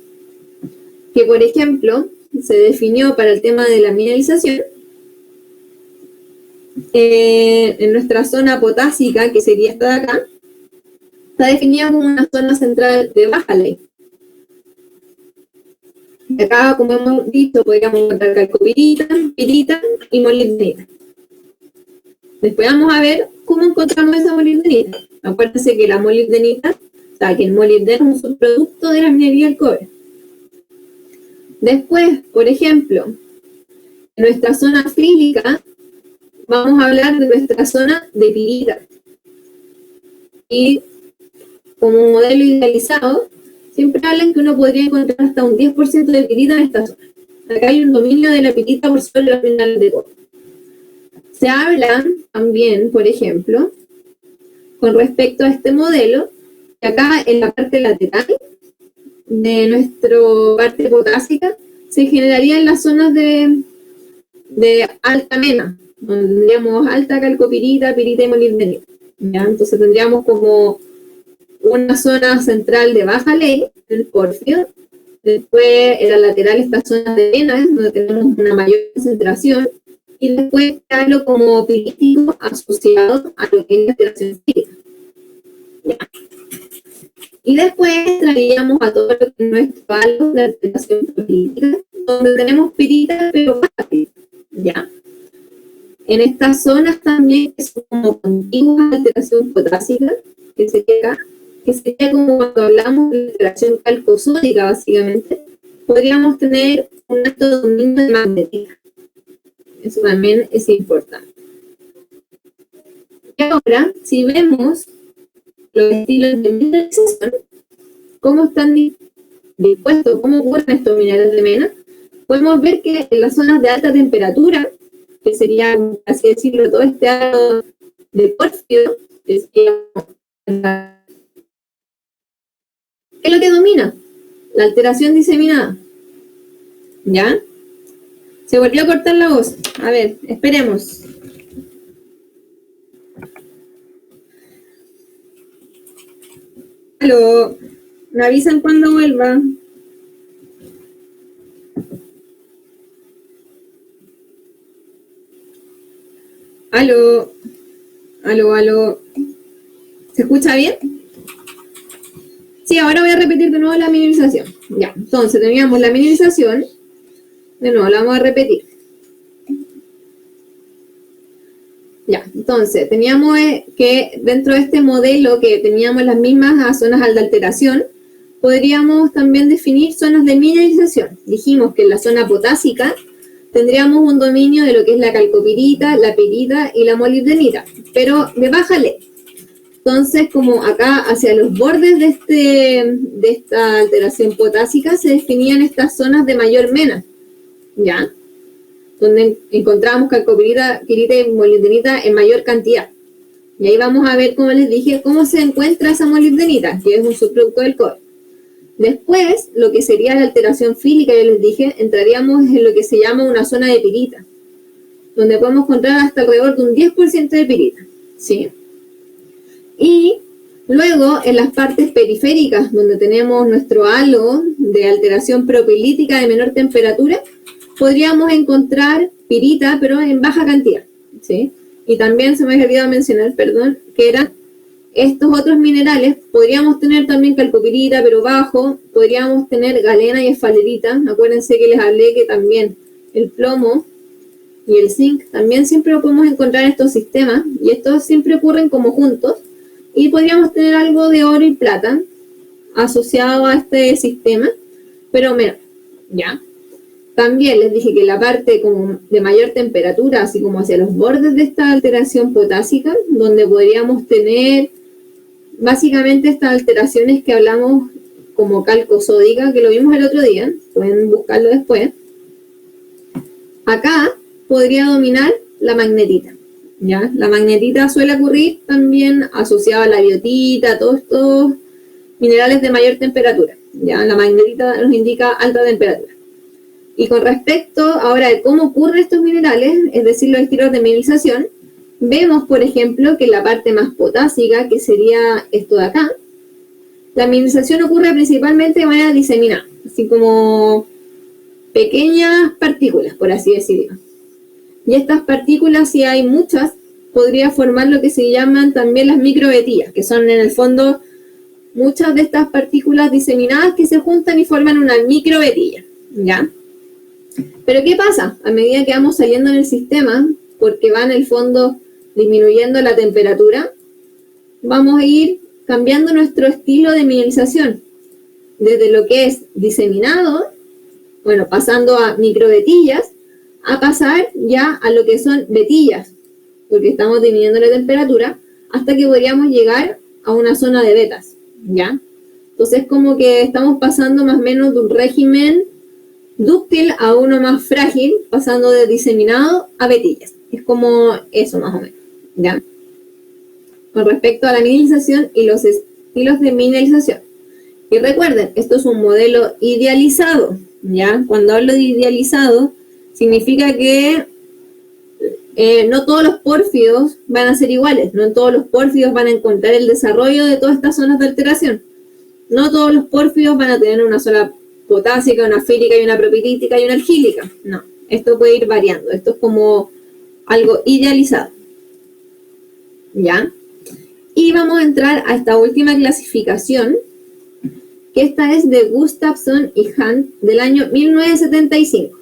que, por ejemplo, se definió para el tema de la mineralización en nuestra zona potásica, que sería esta de acá, está definida como una zona central de baja ley. Acá, como hemos dicho, podríamos encontrar calcopirita, pirita y molibdenita. Después vamos a ver cómo encontramos esa molibdenita. Acuérdense que la molibdenita, o sea, que el molibdeno es un subproducto de la minería del cobre. Después, por ejemplo, en nuestra zona fílica, vamos a hablar de nuestra zona de pirita. Y como un modelo idealizado, siempre hablan que uno podría encontrar hasta un 10% de pirita en esta zona. Acá hay un dominio de la pirita por sobre los minerales de cobre. Se habla también, por ejemplo, con respecto a este modelo, que acá en la parte lateral de nuestra parte potásica se generaría en las zonas de alta mena, donde tendríamos alta calcopirita, pirita y molibdenita, ¿ya? Entonces tendríamos como una zona central de baja ley, el porfio. Después en la lateral esta zona de mena, donde tenemos una mayor concentración, y después algo como pirítico asociado a lo que es la alteración física. ¿Ya? Y después traíamos a todo lo que es nuestro palo de alteración política, donde tenemos pirita, pero baja pirita, ¿ya? En estas zonas también, que son como contiguas a alteración potásica, que sería como cuando hablamos de alteración calcosódica, básicamente, podríamos tener un alto dominio de magnetismo. Eso también es importante. Y ahora, si vemos los estilos de mineralización, cómo están dispuestos, cómo ocurren estos minerales de mena, podemos ver que en las zonas de alta temperatura, que sería, así decirlo, todo este área de porfio, ¿qué es lo que domina? La alteración diseminada. ¿Ya? Se volvió a cortar la voz. A ver, esperemos. Aló, me avisan cuando vuelva. Aló, aló. ¿Se escucha bien? Sí, ahora voy a repetir de nuevo la mineralización. Ya, entonces teníamos la mineralización. De nuevo, la vamos a repetir. Ya, entonces teníamos que dentro de este modelo que teníamos las mismas zonas de alteración, podríamos también definir zonas de mineralización. Dijimos que en la zona potásica tendríamos un dominio de lo que es la calcopirita, la pirita y la molibdenita, pero de baja ley. Entonces, como acá hacia los bordes de esta alteración potásica se definían estas zonas de mayor mena, ¿ya? Donde encontramos calcopirita, pirita y molibdenita en mayor cantidad. Y ahí vamos a ver, como les dije, cómo se encuentra esa molibdenita, que es un subproducto del cobre. Después, lo que sería la alteración fílica, ya les dije, entraríamos en lo que se llama una zona de pirita, donde podemos encontrar hasta alrededor de un 10% de pirita, ¿sí? Y luego, en las partes periféricas, donde tenemos nuestro halo de alteración propilítica de menor temperatura, podríamos encontrar pirita, pero en baja cantidad, ¿sí? Y también se me había olvidado mencionar, perdón, que eran estos otros minerales. Podríamos tener también calcopirita, pero bajo. Podríamos tener galena y esfalerita. Acuérdense que les hablé que también el plomo y el zinc también siempre lo podemos encontrar en estos sistemas, y estos siempre ocurren como juntos. Y podríamos tener algo de oro y plata asociado a este sistema, pero menos, ¿ya? También les dije que la parte como de mayor temperatura, así como hacia los bordes de esta alteración potásica, donde podríamos tener básicamente estas alteraciones que hablamos como calcosódica, que lo vimos el otro día, pueden buscarlo después. Acá podría dominar la magnetita, ¿ya? La magnetita suele ocurrir también asociada a la biotita, todos estos minerales de mayor temperatura, ¿ya? La magnetita nos indica alta temperatura. Y con respecto ahora de cómo ocurren estos minerales, es decir, los estilos de mineralización, vemos, por ejemplo, que en la parte más potásica, que sería esto de acá, la mineralización ocurre principalmente de manera diseminada, así como pequeñas partículas, por así decirlo. Y estas partículas, si hay muchas, podría formar lo que se llaman también las microvetillas, que son en el fondo muchas de estas partículas diseminadas que se juntan y forman una microvetilla, ¿ya? Pero ¿qué pasa? A medida que vamos saliendo en el sistema, porque va en el fondo disminuyendo la temperatura, vamos a ir cambiando nuestro estilo de mineralización. Desde lo que es diseminado, bueno, pasando a microvetillas, a pasar ya a lo que son vetillas, porque estamos disminuyendo la temperatura, hasta que podríamos llegar a una zona de vetas, ¿ya? Entonces, como que estamos pasando más o menos de un régimen dúctil a uno más frágil, pasando de diseminado a vetillas. Es como eso más o menos, ¿ya? Con respecto a la mineralización y los estilos de mineralización. Y recuerden, esto es un modelo idealizado, ¿ya? Cuando hablo de idealizado, significa que no todos los pórfidos van a ser iguales, no todos los pórfidos van a encontrar el desarrollo de todas estas zonas de alteración. No todos los pórfidos van a tener una sola potásica, una fílica y una propilítica y una argílica. No, esto puede ir variando. Esto es como algo idealizado, ¿ya? Y vamos a entrar a esta última clasificación, que esta es de Gustafsson y Hunt del año 1975,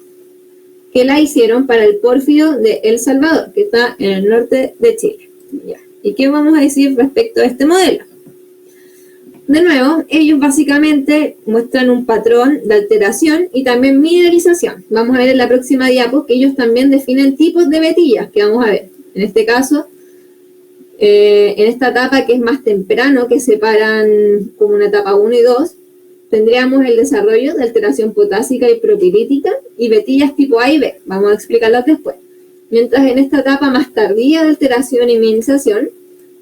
que la hicieron para el pórfido de El Salvador, que está en el norte de Chile, ¿ya? ¿Y qué vamos a decir respecto a este modelo? De nuevo, ellos básicamente muestran un patrón de alteración y también mineralización. Vamos a ver en la próxima diapo que ellos también definen tipos de vetillas, que vamos a ver. En este caso, en esta etapa que es más temprano, que separan como una etapa 1 y 2, tendríamos el desarrollo de alteración potásica y propilítica y vetillas tipo A y B. Vamos a explicarlas después. Mientras en esta etapa más tardía de alteración y mineralización,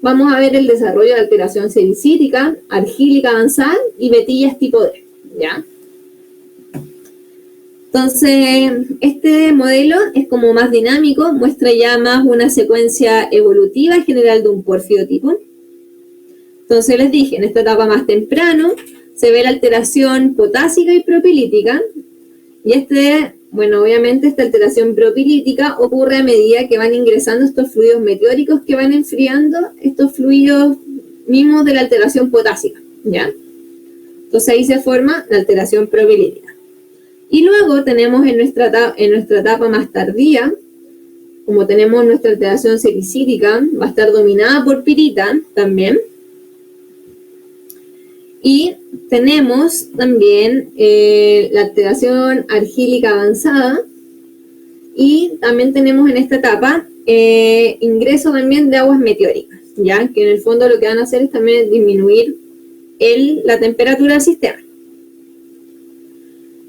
vamos a ver el desarrollo de alteración silicítica, argílica avanzada y vetillas tipo D, ¿ya? Entonces, este modelo es como más dinámico, muestra ya más una secuencia evolutiva general de un porfiotipo. Entonces, les dije, en esta etapa más temprano se ve la alteración potásica y propilítica, y bueno, obviamente esta alteración propilítica ocurre a medida que van ingresando estos fluidos meteóricos que van enfriando estos fluidos mismos de la alteración potásica, ¿ya? Entonces ahí se forma la alteración propiolítica. Y luego tenemos en nuestra etapa más tardía, como tenemos nuestra alteración sericítica, va a estar dominada por pirita también. Y tenemos también la alteración argílica avanzada. Y también tenemos en esta etapa ingreso también de aguas meteóricas, ¿ya? Que en el fondo lo que van a hacer es también disminuir la temperatura del sistema.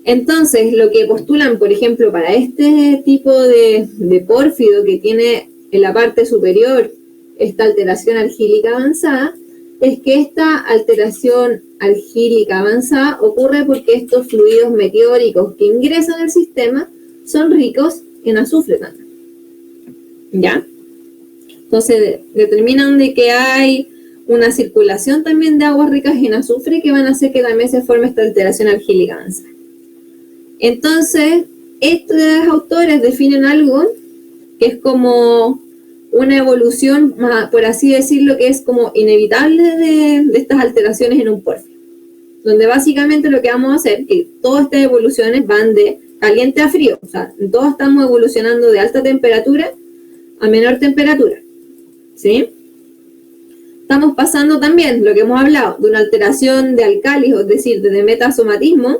Entonces, lo que postulan, por ejemplo, para este tipo de pórfido que tiene en la parte superior esta alteración argílica avanzada, es que esta alteración argílica avanzada ocurre porque estos fluidos meteóricos que ingresan al sistema son ricos en azufre también. ¿Ya? Entonces, determinan de que hay una circulación también de aguas ricas en azufre que van a hacer que también se forme esta alteración argílica avanzada. Entonces, estos autores definen algo que es como una evolución, por así decirlo, que es como inevitable de estas alteraciones en un pórfido. Donde básicamente lo que vamos a hacer es que todas estas evoluciones van de caliente a frío. O sea, todos estamos evolucionando de alta temperatura a menor temperatura. ¿Sí? Estamos pasando también, lo que hemos hablado, de una alteración de álcalis, es decir, de metasomatismo,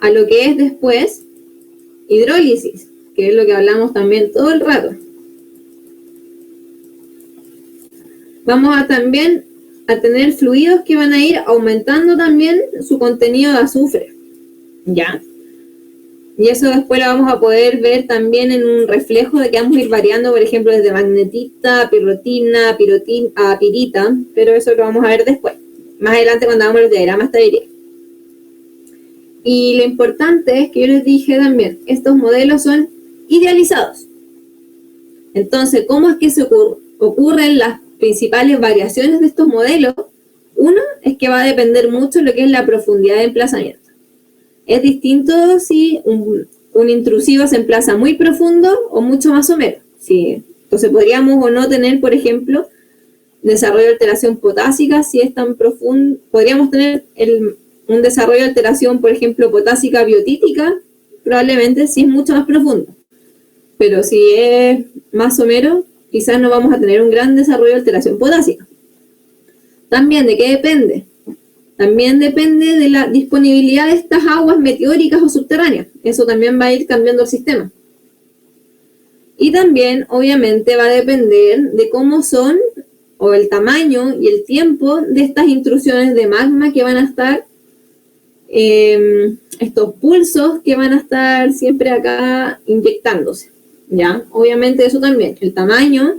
a lo que es después hidrólisis, que es lo que hablamos también todo el rato. Vamos a también a tener fluidos que van a ir aumentando también su contenido de azufre, ¿ya? Y eso después lo vamos a poder ver también en un reflejo de que vamos a ir variando, por ejemplo, desde magnetita, a pirrotina, a pirita, pero eso lo vamos a ver después. Más adelante cuando hagamos los diagramas te diré. Y lo importante es que yo les dije también, estos modelos son idealizados. Entonces, ¿cómo es que se ocurren las principales variaciones de estos modelos? Uno es que va a depender mucho de lo que es la profundidad de emplazamiento. Es distinto si un intrusivo se emplaza muy profundo o mucho más somero. Sí. Entonces podríamos o no tener, por ejemplo, desarrollo de alteración potásica si es tan profundo. Podríamos tener un desarrollo de alteración, por ejemplo, potásica biotítica, probablemente si es mucho más profundo. Pero si es más somero, quizás no vamos a tener un gran desarrollo de alteración potásica. También, ¿de qué depende? También depende de la disponibilidad de estas aguas meteóricas o subterráneas. Eso también va a ir cambiando el sistema. Y también, obviamente, va a depender de cómo son, o el tamaño y el tiempo de estas intrusiones de magma que van a estar, estos pulsos que van a estar siempre acá inyectándose. ¿Ya? Obviamente eso también, el tamaño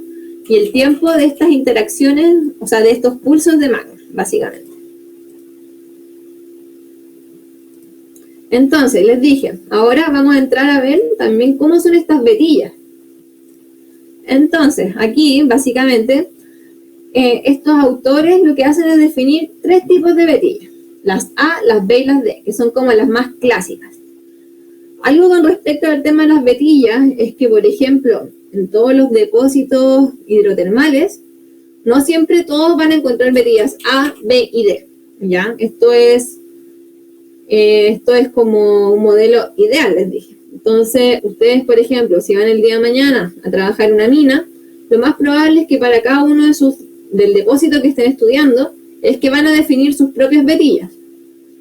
y el tiempo de estas interacciones, o sea, de estos pulsos de magma, básicamente. Entonces, les dije, ahora vamos a entrar a ver también cómo son estas vetillas. Entonces, aquí, básicamente, estos autores lo que hacen es definir tres tipos de vetillas. Las A, las B y las D, que son como las más clásicas. Algo con respecto al tema de las vetillas es que, por ejemplo, en todos los depósitos hidrotermales, no siempre todos van a encontrar vetillas A, B y D, ¿ya? Esto es como un modelo ideal, les dije. Entonces, ustedes, por ejemplo, si van el día de mañana a trabajar en una mina, lo más probable es que para cada uno del depósito que estén estudiando, es que van a definir sus propias vetillas.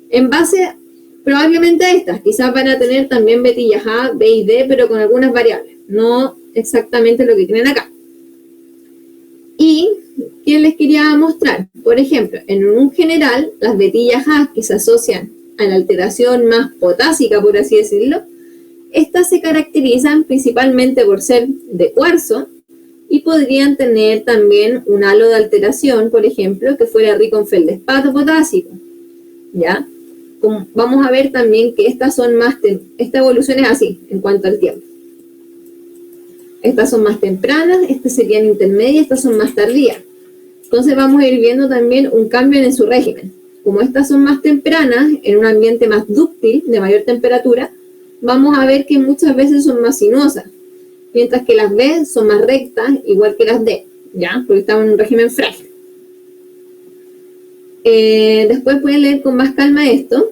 En base, probablemente a estas, quizás van a tener también vetillas A, B y D, pero con algunas variables, no exactamente lo que tienen acá. Y, ¿qué les quería mostrar? Por ejemplo, en un general, las vetillas A que se asocian a la alteración más potásica, por así decirlo, estas se caracterizan principalmente por ser de cuarzo y podrían tener también un halo de alteración, por ejemplo, que fuera rico en feldespato potásico, ¿ya? Como vamos a ver también que estas son esta evolución es así, en cuanto al tiempo. Estas son más tempranas, estas serían intermedias, estas son más tardías. Entonces vamos a ir viendo también un cambio en su régimen. Como estas son más tempranas, en un ambiente más dúctil, de mayor temperatura, vamos a ver que muchas veces son más sinuosas, mientras que las B son más rectas, igual que las D, ¿ya? Porque estamos en un régimen frágil. Después pueden leer con más calma esto,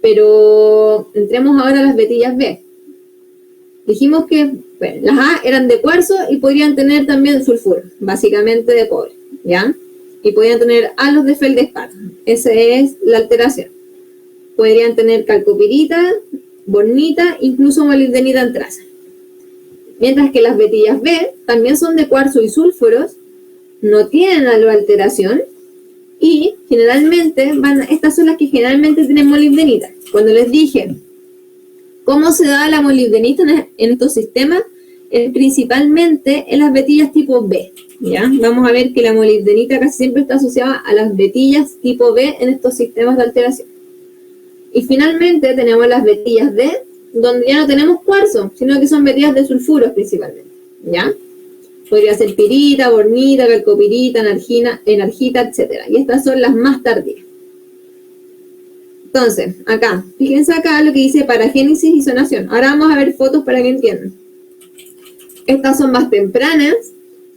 pero entremos ahora a las vetillas B. Dijimos que bueno, las A eran de cuarzo y podrían tener también sulfuro, básicamente de cobre, ¿ya? Y podrían tener halos de feldespato. Esa es la alteración. Podrían tener calcopirita, bornita, incluso molibdenita en traza. Mientras que las vetillas B también son de cuarzo y sulfuros, no tienen alteración y generalmente estas son las que generalmente tienen molibdenita. Cuando les dije cómo se da la molibdenita en estos sistemas, es principalmente en las vetillas tipo B, ¿ya? Vamos a ver que la molibdenita casi siempre está asociada a las vetillas tipo B en estos sistemas de alteración. Y finalmente tenemos las vetillas D, donde ya no tenemos cuarzo, sino que son vetillas de sulfuros principalmente, ¿ya? Podría ser pirita, bornita, calcopirita, enargita, etc. Y estas son las más tardías. Entonces, acá, fíjense acá lo que dice paragénesis y zonación. Ahora vamos a ver fotos para que entiendan. Estas son más tempranas,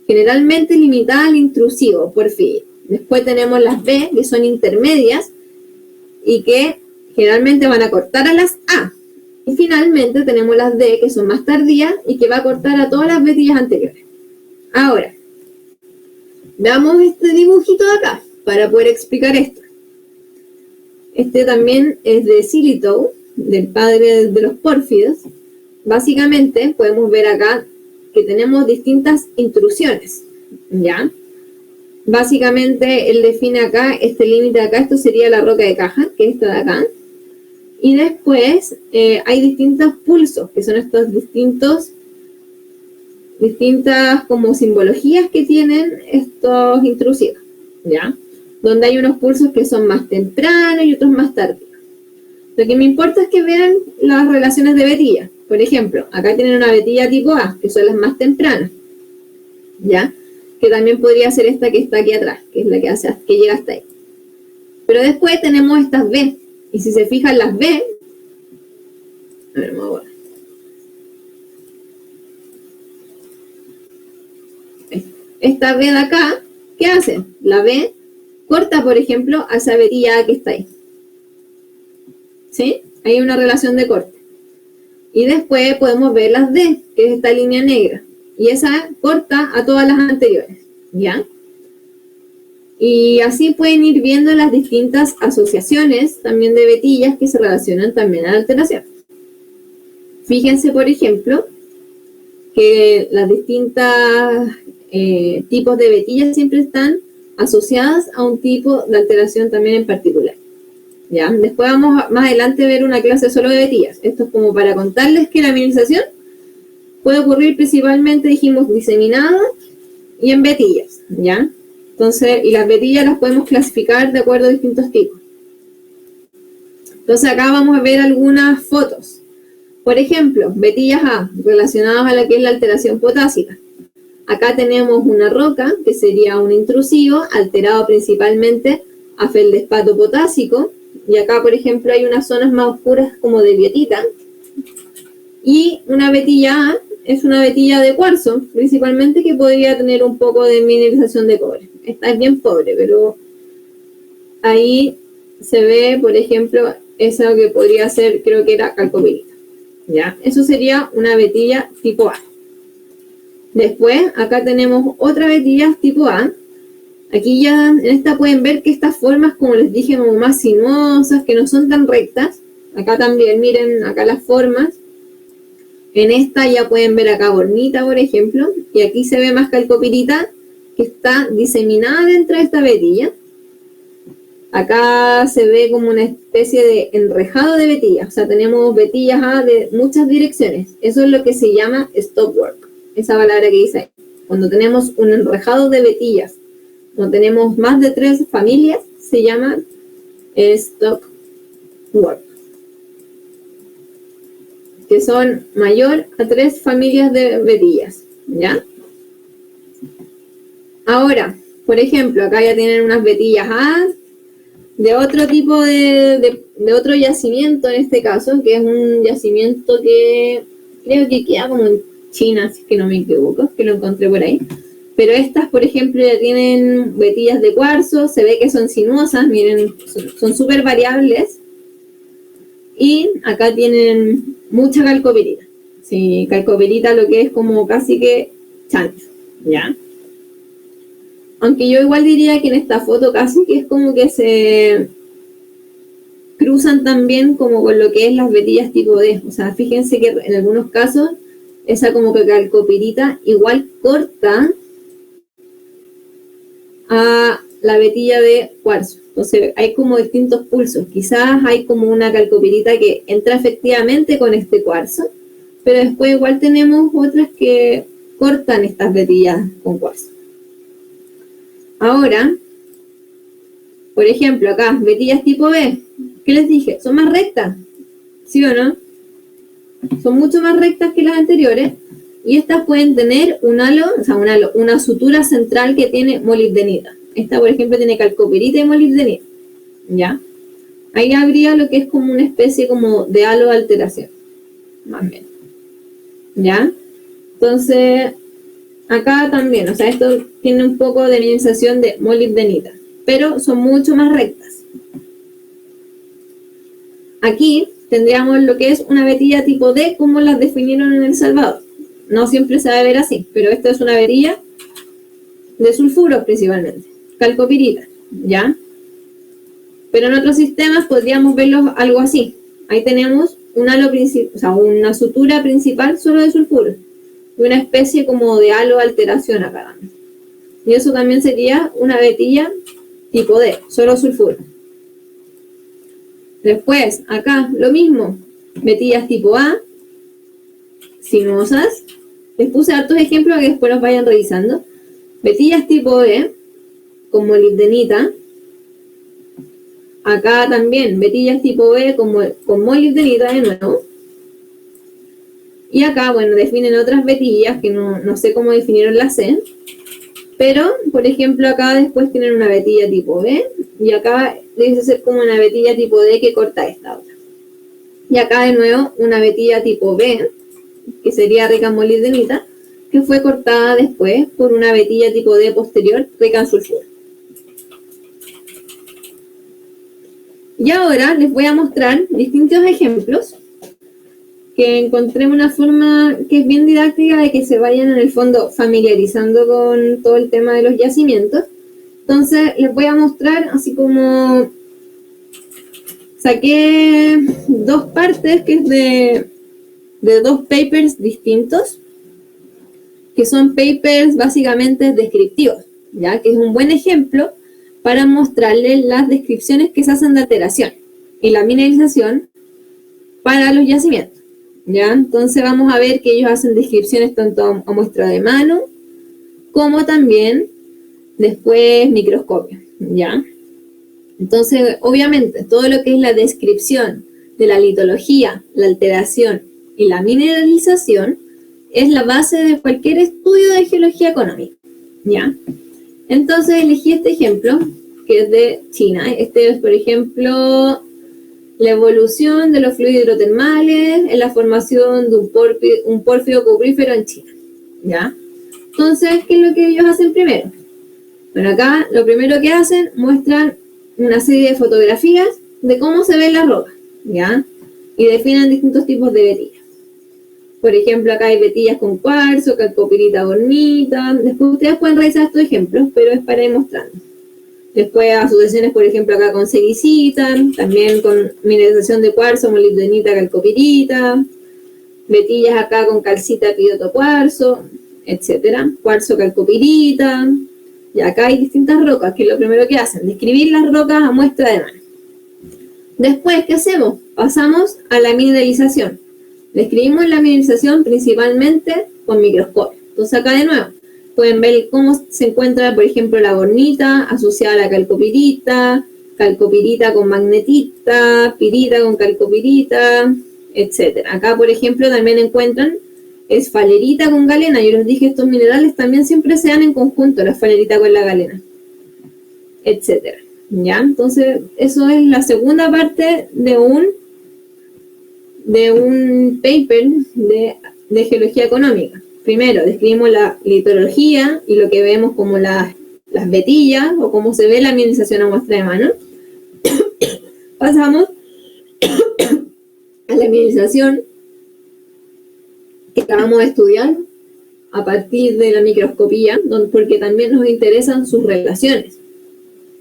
generalmente limitadas al intrusivo, porfirio. Después tenemos las B, que son intermedias, y que generalmente van a cortar a las A. Y finalmente tenemos las D, que son más tardías, y que va a cortar a todas las vetillas anteriores. Ahora, veamos este dibujito de acá, para poder explicar esto. Este también es de Silitow, del padre de los pórfidos. Básicamente, podemos ver acá que tenemos distintas intrusiones, ¿ya? Básicamente, él define acá, este límite de acá, esto sería la roca de caja, que es esta de acá. Y después hay distintos pulsos, que son estos distintas como simbologías que tienen estos intrusivos, ¿ya? Donde hay unos pulsos que son más tempranos y otros más tardíos. Lo que me importa es que vean las relaciones de vetillas. Por ejemplo, acá tienen una vetilla tipo A, que son las más tempranas, ¿ya? Que también podría ser esta que está aquí atrás, que es la que llega hasta ahí. Pero después tenemos estas B, y si se fijan las B, a ver, vamos a ver. Esta B de acá, ¿qué hace? La B corta, por ejemplo, a esa vetilla A que está ahí. ¿Sí? Hay una relación de corte. Y después podemos ver las D, que es esta línea negra. Y esa corta a todas las anteriores, ¿ya? Y así pueden ir viendo las distintas asociaciones también de vetillas que se relacionan también a la alteración. Fíjense, por ejemplo, que las distintas tipos de vetillas siempre están asociadas a un tipo de alteración también en particular. ¿Ya? Después vamos más adelante a ver una clase solo de vetillas. Esto es como para contarles que la mineralización puede ocurrir principalmente, dijimos, diseminada y en vetillas, ¿ya? Entonces, y las vetillas las podemos clasificar de acuerdo a distintos tipos. Entonces acá vamos a ver algunas fotos. Por ejemplo, vetillas A, relacionadas a lo que es la alteración potásica. Acá tenemos una roca, que sería un intrusivo, alterado principalmente a feldespato potásico. Y acá, por ejemplo, hay unas zonas más oscuras como de biotita. Y una vetilla A es una vetilla de cuarzo, principalmente, que podría tener un poco de mineralización de cobre. Esta es bien pobre, pero ahí se ve, por ejemplo, eso que podría ser, creo que era calcopirita, ¿ya? Eso sería una vetilla tipo A. Después, acá tenemos otra vetilla tipo A. Aquí ya en esta pueden ver que estas formas, como les dije, como más sinuosas, que no son tan rectas. Acá también, miren, acá las formas. En esta ya pueden ver acá bornita, por ejemplo. Y aquí se ve más calcopirita, que está diseminada dentro de esta vetilla. Acá se ve como una especie de enrejado de vetillas. O sea, tenemos vetillas A de muchas direcciones. Eso es lo que se llama stopwork. Esa palabra que dice ahí. Cuando tenemos un enrejado de vetillas, cuando tenemos más de 3 familias, se llama stopwork. Que son mayor a 3 familias de vetillas, ¿ya? Ahora, por ejemplo, acá ya tienen unas vetillas A de otro tipo de otro yacimiento en este caso, que es un yacimiento que creo que queda como en China, si es que no me equivoco, que lo encontré por ahí. pero estas, por ejemplo, ya tienen vetillas de cuarzo, se ve que son sinuosas, miren, son súper variables. Y acá tienen mucha calcopirita. Sí, calcopirita lo que es como casi que chancho, ¿ya? Aunque yo igual diría que en esta foto casi que es como que se cruzan también como con lo que es las vetillas tipo D. O sea, fíjense que en algunos casos esa como que calcopirita igual corta a la vetilla de cuarzo. Entonces hay como distintos pulsos. Quizás hay como una calcopirita que entra efectivamente con este cuarzo, pero después igual tenemos otras que cortan estas vetillas con cuarzo. Ahora, por ejemplo, acá, vetillas tipo B, ¿qué les dije? Son más rectas, ¿sí o no? Son mucho más rectas que las anteriores, y estas pueden tener un halo, o sea, una sutura central que tiene molibdenita. Esta, por ejemplo, tiene calcopirita y molibdenita, ¿ya? Ahí habría lo que es como una especie como de halo de alteración, más bien, ¿ya? Entonces, acá también, o sea, esto tiene un poco de mineralización de molibdenita, pero son mucho más rectas. Aquí tendríamos lo que es una vetilla tipo D, como las definieron en El Salvador. No siempre se va a ver así, pero esta es una vetilla de sulfuros principalmente, calcopirita, ¿ya? Pero en otros sistemas podríamos verlo algo así. Ahí tenemos un halo principal, o sea, una sutura principal solo de sulfuros, y una especie como de halo de alteración acá. Y eso también sería una vetilla tipo D, solo sulfuro. Después, acá, lo mismo, vetillas tipo A, sinuosas. Les puse hartos ejemplos que después los vayan revisando. Vetillas tipo B, con molibdenita. Acá también, vetillas tipo B con molibdenita de nuevo. Y acá, bueno, definen otras vetillas que no sé cómo definieron la C. Pero, por ejemplo, acá después tienen una vetilla tipo B. Y acá debe ser como una vetilla tipo D que corta esta otra. Y acá de nuevo una vetilla tipo B, que sería rica en molibdenita, que fue cortada después por una vetilla tipo D posterior rica en sulfuro. Y ahora les voy a mostrar distintos ejemplos que encontré una forma que es bien didáctica de que se vayan en el fondo familiarizando con todo el tema de los yacimientos. Entonces les voy a mostrar así como saqué dos partes que es de dos papers distintos, que son papers básicamente descriptivos, ¿ya? Que es un buen ejemplo para mostrarles las descripciones que se hacen de alteración y la mineralización para los yacimientos, ¿ya? Entonces vamos a ver que ellos hacen descripciones tanto a muestra de mano como también después microscopio, ¿ya? Entonces, obviamente, todo lo que es la descripción de la litología, la alteración y la mineralización es la base de cualquier estudio de geología económica, ¿ya? Entonces elegí este ejemplo, que es de China. Este es, por ejemplo, la evolución de los fluidos hidrotermales en la formación de un pórfido cuprífero en China, ¿ya? Entonces, ¿qué es lo que ellos hacen primero? Bueno, acá lo primero que hacen, muestran una serie de fotografías de cómo se ven las rocas, ¿ya? Y definen distintos tipos de vetillas. Por ejemplo, acá hay vetillas con cuarzo, calcopirita bonita. Después ustedes pueden revisar estos ejemplos, pero es para ir mostrando. Después asociaciones, por ejemplo, acá con sericita, también con mineralización de cuarzo, molibdenita, calcopirita. Vetillas acá con calcita, pidoto, cuarzo, etcétera. Cuarzo, calcopirita. Y acá hay distintas rocas, que es lo primero que hacen, describir las rocas a muestra de mano. Después, ¿qué hacemos? Pasamos a la mineralización. Describimos la mineralización principalmente con microscopio. Entonces acá de nuevo, pueden ver cómo se encuentra, por ejemplo, la bornita asociada a la calcopirita, calcopirita con magnetita, pirita con calcopirita, etc. Acá, por ejemplo, también encuentran esfalerita con galena. Yo les dije, estos minerales también siempre se dan en conjunto, la esfalerita con la galena, etc. ¿Ya? Entonces, eso es la segunda parte de un paper de geología económica. primero describimos la litología y lo que vemos como las vetillas o cómo se ve la mineralización a muestra de mano. Pasamos a la mineralización que acabamos de estudiar a partir de la microscopía, porque también nos interesan sus relaciones,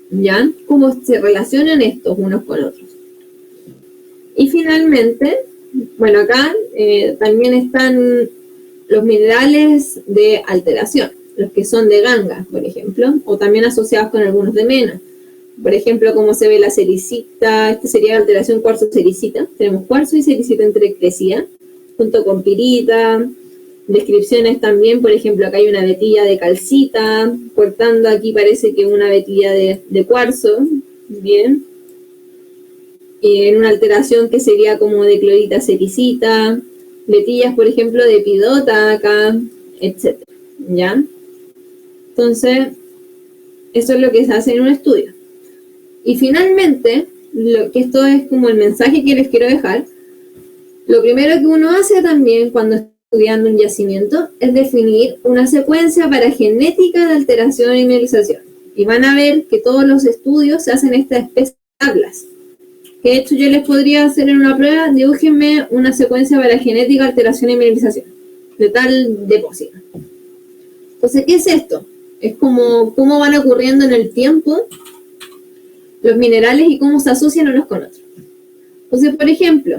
¿ya? Cómo se relacionan estos unos con otros. Y finalmente, bueno, acá también están los minerales de alteración, los que son de ganga, por ejemplo, o también asociados con algunos de mena. Por ejemplo, cómo se ve la sericita, esta sería la alteración cuarzo-sericita. Tenemos cuarzo y sericita entrecrecida, junto con pirita. Descripciones también, por ejemplo, acá hay una vetilla de calcita, cortando aquí parece que una vetilla de cuarzo, bien. Y en una alteración que sería como de clorita sericita, vetillas, por ejemplo, de epidota acá, etc. ¿Ya? Entonces, eso es lo que se hace en un estudio. Y finalmente, que esto es como el mensaje que les quiero dejar, lo primero que uno hace también cuando está estudiando un yacimiento es definir una secuencia paragenética de alteración y mineralización. Y van a ver que todos los estudios se hacen estas especies de tablas. Que de hecho yo les podría hacer en una prueba, dibújenme una secuencia paragenética de alteración y mineralización de tal depósito. Entonces, ¿qué es esto? Es como cómo van ocurriendo en el tiempo los minerales y cómo se asocian unos con otros. Entonces, por ejemplo,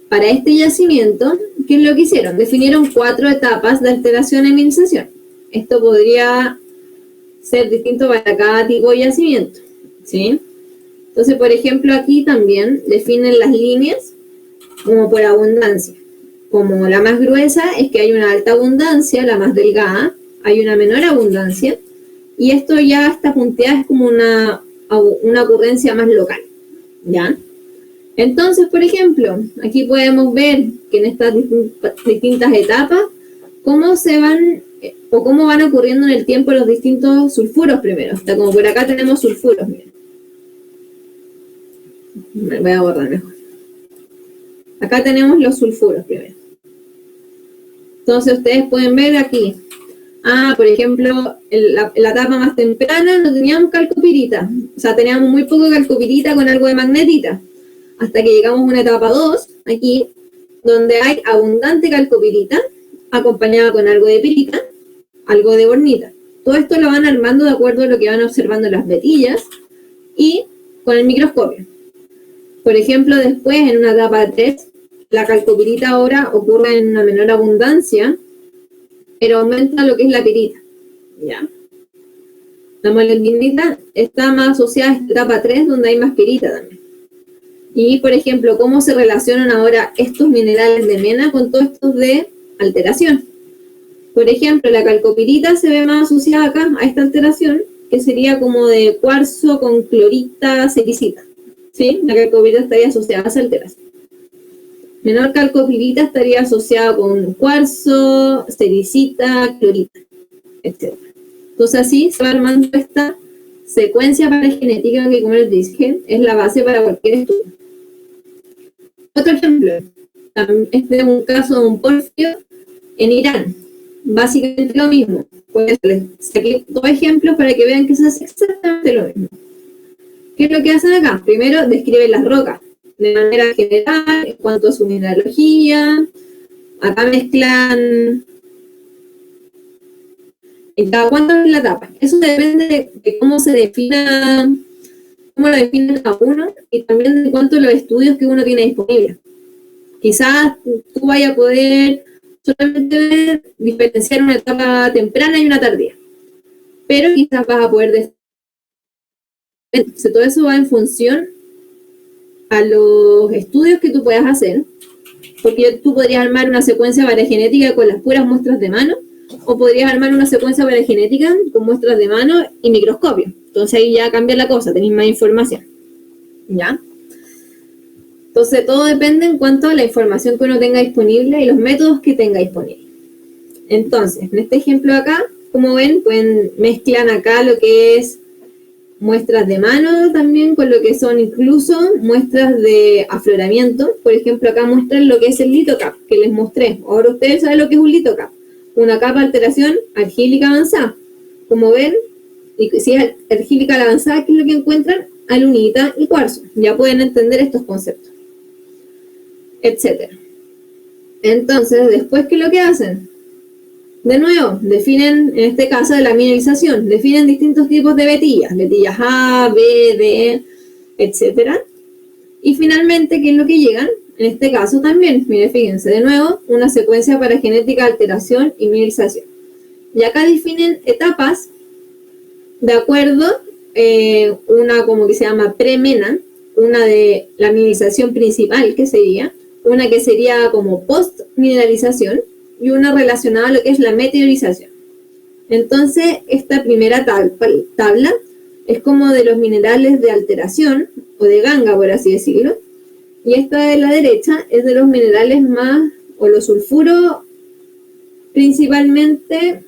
para este yacimiento, ¿qué es lo que hicieron? Definieron 4 etapas de alteración y mineralización. Esto podría ser distinto para cada tipo de yacimiento, ¿sí? Entonces, por ejemplo, aquí también definen las líneas como por abundancia. Como la más gruesa es que hay una alta abundancia, la más delgada hay una menor abundancia, y esto ya está punteada, es como una ocurrencia más local, ¿ya? Entonces, por ejemplo, aquí podemos ver que en estas distintas etapas, cómo van ocurriendo en el tiempo los distintos sulfuros primero. Hasta como por acá tenemos sulfuros, miren. Me voy a borrar mejor. Acá tenemos los sulfuros primero. Entonces, ustedes pueden ver aquí. Por ejemplo, la etapa más temprana no teníamos calcopirita. O sea, teníamos muy poco calcopirita con algo de magnetita. Hasta que llegamos a una etapa 2, aquí, donde hay abundante calcopirita, acompañada con algo de pirita, algo de bornita. Todo esto lo van armando de acuerdo a lo que van observando las vetillas y con el microscopio. Por ejemplo, después, en una etapa 3, la calcopirita ahora ocurre en una menor abundancia, pero aumenta lo que es la pirita, ¿ya? La molibdenita está más asociada a esta etapa 3, donde hay más pirita también. Y, por ejemplo, cómo se relacionan ahora estos minerales de mena con todos estos de alteración. Por ejemplo, la calcopirita se ve más asociada acá a esta alteración, que sería como de cuarzo con clorita sericita, ¿sí? La calcopirita estaría asociada a esa alteración. Menor calcopirita estaría asociada con cuarzo, sericita, clorita, etc. Entonces así se va armando esta secuencia paragenética que, como les dije, es la base para cualquier estudio. Otro ejemplo, este es un caso de un porfio en Irán. Básicamente lo mismo. Pues les saqué 2 ejemplos para que vean que eso es exactamente lo mismo. ¿Qué es lo que hacen acá? Primero describen las rocas de manera general, en cuanto a su mineralogía. Acá mezclan cada cuánto es la etapa. Eso depende de cómo se defina, cómo lo define cada uno, y también de cuánto los estudios que uno tiene disponibles. Quizás tú vayas a poder solamente diferenciar una etapa temprana y una tardía, pero quizás vas a poder todo eso va en función a los estudios que tú puedas hacer, porque tú podrías armar una secuencia paragenética con las puras muestras de mano, o podrías armar una secuencia paragenética con muestras de mano y microscopio. Entonces ahí ya cambia la cosa, tenéis más información, ¿ya? Entonces todo depende en cuanto a la información que uno tenga disponible y los métodos que tenga disponibles. Entonces, en este ejemplo acá, como ven, mezclan acá lo que es muestras de mano también con lo que son incluso muestras de afloramiento. Por ejemplo, acá muestran lo que es el lithocap, que les mostré. Ahora ustedes saben lo que es un lithocap. una capa de alteración argílica avanzada. Como ven, y si es argílica avanzada, ¿qué es lo que encuentran? Alunita y cuarzo. Ya pueden entender estos conceptos, etcétera. Entonces, después, ¿qué es lo que hacen? De nuevo, definen, en este caso de la mineralización, definen distintos tipos de vetillas A, B, D, etcétera. Y finalmente, ¿qué es lo que llegan? En este caso también, mire, fíjense, de nuevo, una secuencia para genética, alteración y mineralización. Y acá definen etapas de acuerdo, una como que se llama premena, una de la mineralización principal, que sería, una que sería como post-mineralización, y una relacionada a lo que es la meteorización. Entonces, esta primera tabla es como de los minerales de alteración, o de ganga, por así decirlo, y esta de la derecha es de los minerales más, o los sulfuros principalmente,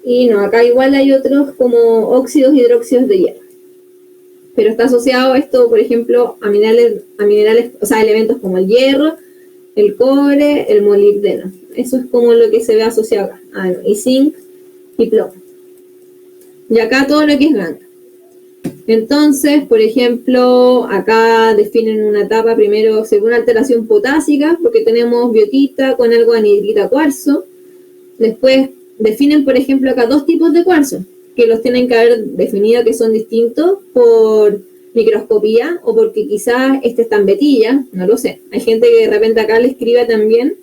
y no, acá igual hay otros como óxidos, hidróxidos de hierro. Pero está asociado esto, por ejemplo, a minerales, o sea, elementos como el hierro, el cobre, el molibdeno. Eso es como lo que se ve asociado acá. Y zinc y plomo. Y acá todo lo que es ganga. Entonces, por ejemplo, acá definen una etapa primero según alteración potásica, porque tenemos biotita con algo de anhidrita cuarzo. Después definen, por ejemplo, acá dos tipos de cuarzo, que los tienen que haber definido que son distintos por microscopía o porque quizás este está en vetilla, no lo sé. Hay gente que de repente acá le escribe también,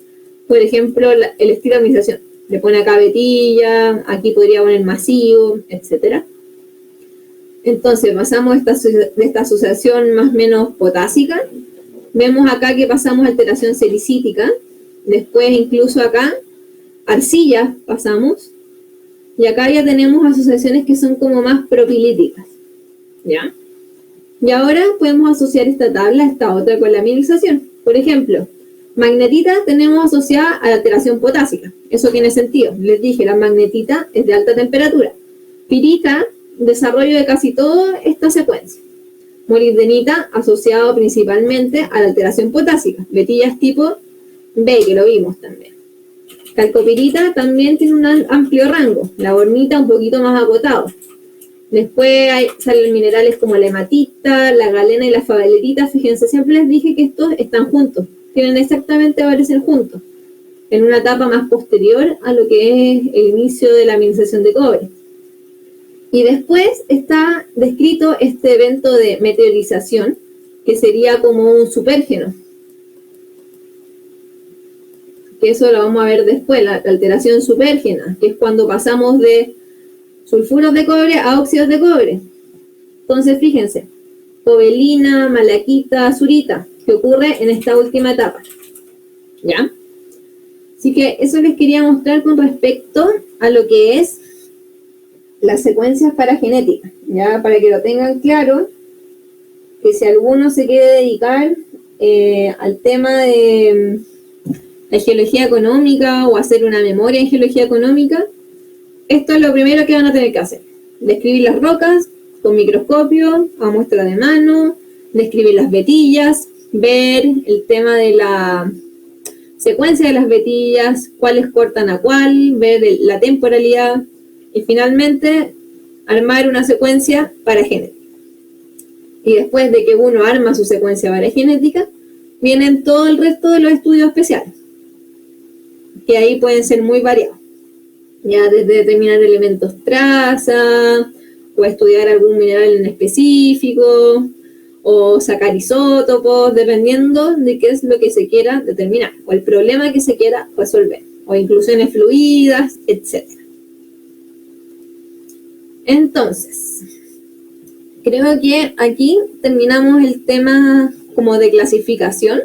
por ejemplo, el estilo de administración. Le pone acá vetilla, aquí podría poner masivo, etcétera. Entonces pasamos de esta asociación más o menos potásica. Vemos acá que pasamos a alteración silicítica. Después incluso acá arcillas pasamos. Y acá ya tenemos asociaciones que son como más propilíticas. ¿Ya? Y ahora podemos asociar esta tabla a esta otra con la mineralización. Por ejemplo, magnetita tenemos asociada a la alteración potásica. Eso tiene sentido. Les dije, la magnetita es de alta temperatura. Pirita, desarrollo de casi toda esta secuencia. Molibdenita, asociado principalmente a la alteración potásica. Vetillas tipo B, que lo vimos también. Calcopirita también tiene un amplio rango. La bornita un poquito más acotado. Después salen minerales como la hematita, la galena y la fabelerita. Fíjense, siempre les dije que estos están juntos. Tienen exactamente aparecer juntos. En una etapa más posterior a lo que es el inicio de la mineralización de cobre. Y después está descrito este evento de meteorización, que sería como un supérgeno. Que eso lo vamos a ver después, la alteración supérgena, que es cuando pasamos de sulfuros de cobre a óxidos de cobre. Entonces, fíjense, cobelina, malaquita, azurita, que ocurre en esta última etapa. ¿Ya? Así que eso les quería mostrar con respecto a lo que es las secuencias paragenéticas, ya para que lo tengan claro, que si alguno se quiere dedicar al tema de la geología económica o hacer una memoria en geología económica, esto es lo primero que van a tener que hacer. Describir las rocas con microscopio, a muestra de mano, describir las vetillas, ver el tema de la secuencia de las vetillas, cuáles cortan a cuál, ver la temporalidad, y finalmente armar una secuencia paragenética. Y después de que uno arma su secuencia paragenética, vienen todo el resto de los estudios especiales, que ahí pueden ser muy variados. Ya desde determinar elementos traza, o estudiar algún mineral en específico, o sacar isótopos, dependiendo de qué es lo que se quiera determinar, o el problema que se quiera resolver, o inclusiones fluidas, etc. Entonces, creo que aquí terminamos el tema como de clasificación.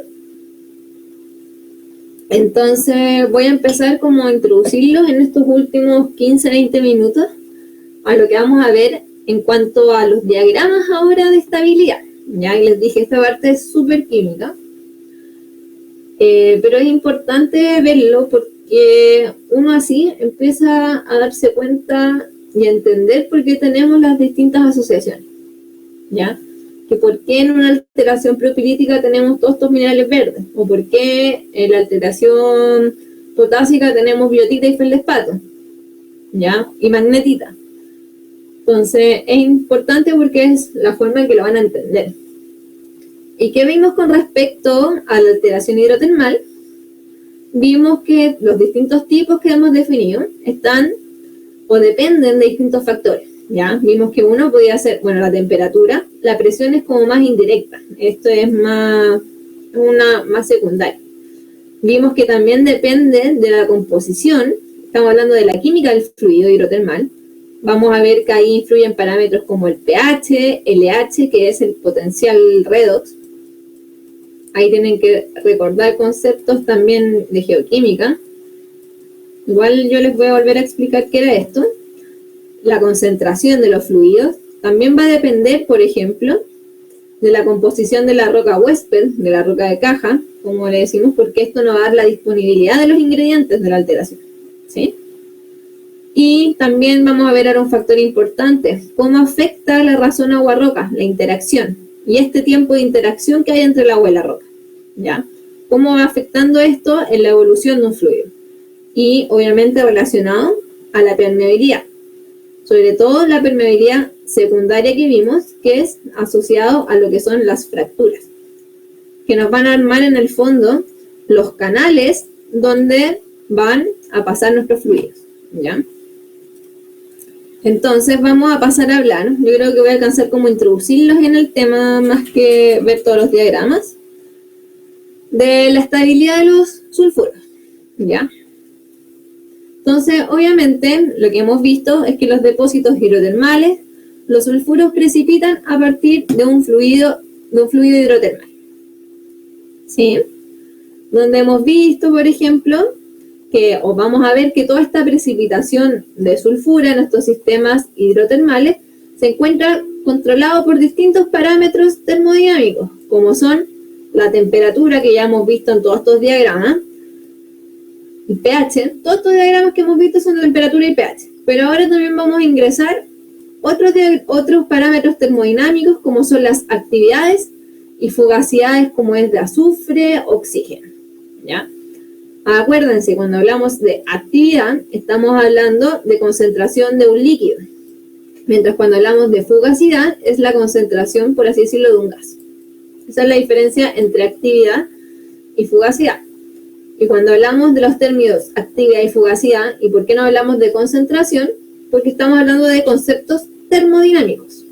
Entonces voy a empezar como a introducirlos en estos últimos 15-20 minutos a lo que vamos a ver en cuanto a los diagramas ahora de estabilidad. Ya les dije, esta parte es súper química, pero es importante verlo porque uno así empieza a darse cuenta y a entender por qué tenemos las distintas asociaciones, ¿ya? Que por qué en una alteración propilítica tenemos todos estos minerales verdes, o por qué en la alteración potásica tenemos biotita y feldespato, ¿ya? Y magnetita. Entonces, es importante porque es la forma en que lo van a entender. ¿Y qué vimos con respecto a la alteración hidrotermal? Vimos que los distintos tipos que hemos definido están o dependen de distintos factores, ¿ya? Vimos que uno podía ser, bueno, la temperatura, la presión es como más indirecta, esto es más secundaria. Vimos que también depende de la composición, estamos hablando de la química del fluido hidrotermal. Vamos a ver que ahí influyen parámetros como el pH, LH, que es el potencial redox. Ahí tienen que recordar conceptos también de geoquímica. Igual yo les voy a volver a explicar qué era esto. La concentración de los fluidos también va a depender, por ejemplo, de la composición de la roca huésped, de la roca de caja, como le decimos, porque esto nos va a dar la disponibilidad de los ingredientes de la alteración, ¿sí? Y también vamos a ver ahora un factor importante, cómo afecta la razón agua-roca, la interacción, y este tiempo de interacción que hay entre el agua y la roca, ¿ya? ¿Cómo va afectando esto en la evolución de un fluido? Y obviamente relacionado a la permeabilidad, sobre todo la permeabilidad secundaria que vimos, que es asociado a lo que son las fracturas, que nos van a armar en el fondo los canales donde van a pasar nuestros fluidos, ¿ya? Entonces vamos a pasar a hablar, yo creo que voy a alcanzar como introducirlos en el tema más que ver todos los diagramas, de la estabilidad de los sulfuros, ¿ya? Entonces, obviamente, lo que hemos visto es que los depósitos hidrotermales, los sulfuros precipitan a partir de un fluido hidrotermal, ¿sí? Donde hemos visto, por ejemplo, o vamos a ver que toda esta precipitación de sulfura en estos sistemas hidrotermales se encuentra controlado por distintos parámetros termodinámicos, como son la temperatura, que ya hemos visto en todos estos diagramas, y pH. Todos estos diagramas que hemos visto son de temperatura y pH, pero ahora también vamos a ingresar otros parámetros termodinámicos, como son las actividades y fugacidades, como es de azufre, oxígeno, ¿ya? Acuérdense, cuando hablamos de actividad, estamos hablando de concentración de un líquido, mientras cuando hablamos de fugacidad, es la concentración, por así decirlo, de un gas. Esa es la diferencia entre actividad y fugacidad. Y cuando hablamos de los términos actividad y fugacidad, ¿y por qué no hablamos de concentración? Porque estamos hablando de conceptos termodinámicos.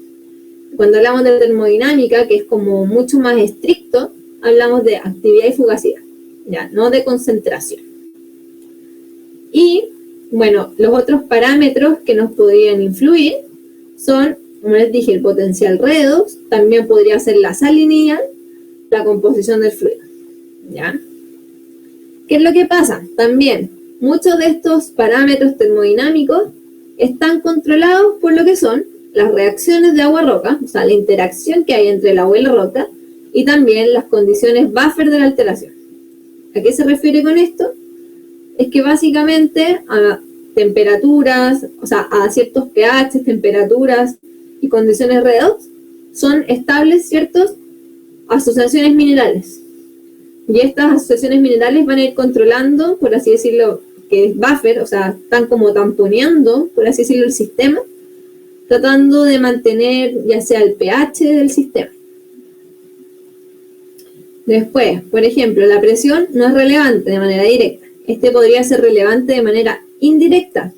Cuando hablamos de termodinámica, que es como mucho más estricto, hablamos de actividad y fugacidad, ya, no de concentración. Y, bueno, los otros parámetros que nos podrían influir son, como les dije, el potencial redox, también podría ser la salinidad, la composición del fluido, ¿ya? ¿Qué es lo que pasa? También, muchos de estos parámetros termodinámicos están controlados por lo que son las reacciones de agua-roca, o sea, la interacción que hay entre el agua y la roca, y también las condiciones buffer de la alteración. ¿A qué se refiere con esto? Es que básicamente a temperaturas, o sea, a ciertos pH, temperaturas y condiciones redox, son estables ciertas asociaciones minerales. Y estas asociaciones minerales van a ir controlando, por así decirlo, que es buffer, o sea, están como tamponeando, por así decirlo, el sistema, tratando de mantener ya sea el pH del sistema. Después, por ejemplo, la presión no es relevante de manera directa. Este podría ser relevante de manera indirecta.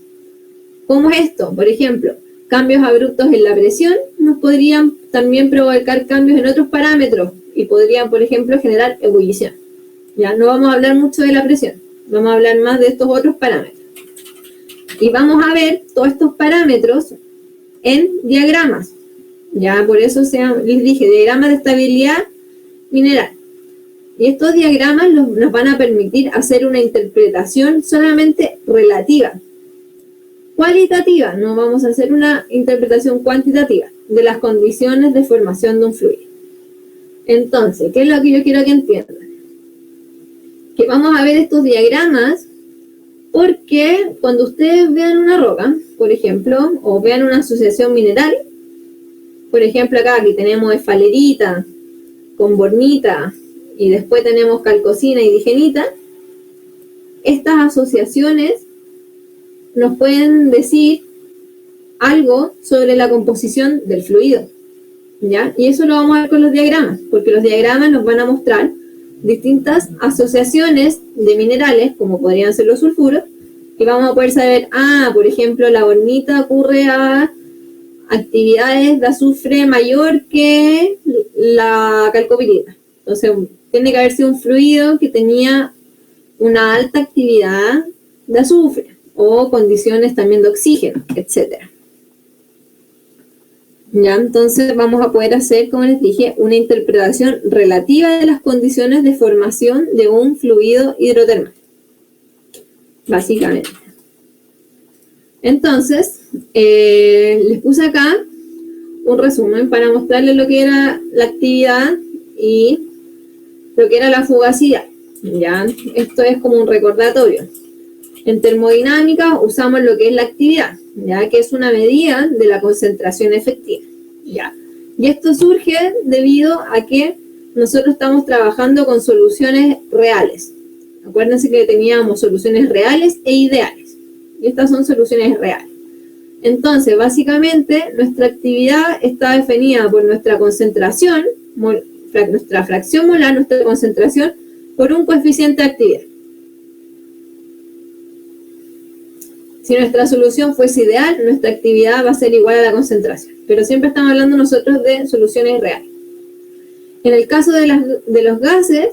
¿Cómo es esto? Por ejemplo, cambios abruptos en la presión nos podrían también provocar cambios en otros parámetros y podrían, por ejemplo, generar ebullición. Ya no vamos a hablar mucho de la presión, vamos a hablar más de estos otros parámetros. Y vamos a ver todos estos parámetros en diagramas. Ya por eso les dije, diagramas de estabilidad mineral. Y estos diagramas nos van a permitir hacer una interpretación solamente relativa. Cualitativa, no vamos a hacer una interpretación cuantitativa de las condiciones de formación de un fluido. Entonces, ¿qué es lo que yo quiero que entiendan? Que vamos a ver estos diagramas porque cuando ustedes vean una roca, por ejemplo, o vean una asociación mineral, por ejemplo acá aquí tenemos esfalerita con bornita y después tenemos calcosina y digenita, estas asociaciones nos pueden decir algo sobre la composición del fluido, ¿ya? Y eso lo vamos a ver con los diagramas, porque los diagramas nos van a mostrar distintas asociaciones de minerales, como podrían ser los sulfuros, y vamos a poder saber, por ejemplo, la bornita ocurre a actividades de azufre mayor que la calcopirita. Entonces, tiene que haber sido un fluido que tenía una alta actividad de azufre o condiciones también de oxígeno, etc. ¿Ya? Entonces vamos a poder hacer, como les dije, una interpretación relativa de las condiciones de formación de un fluido hidrotermal, básicamente. Entonces, les puse acá un resumen para mostrarles lo que era la actividad y lo que era la fugacidad. ¿Ya? Esto es como un recordatorio. En termodinámica usamos lo que es la actividad, ¿ya? Que es una medida de la concentración efectiva, ¿ya? Y esto surge debido a que nosotros estamos trabajando con soluciones reales. Acuérdense que teníamos soluciones reales e ideales. Y estas son soluciones reales. Entonces, básicamente, nuestra actividad está definida por nuestra concentración, nuestra fracción molar, nuestra concentración, por un coeficiente de actividad. Si nuestra solución fuese ideal, nuestra actividad va a ser igual a la concentración. Pero siempre estamos hablando nosotros de soluciones reales. En el caso de los gases,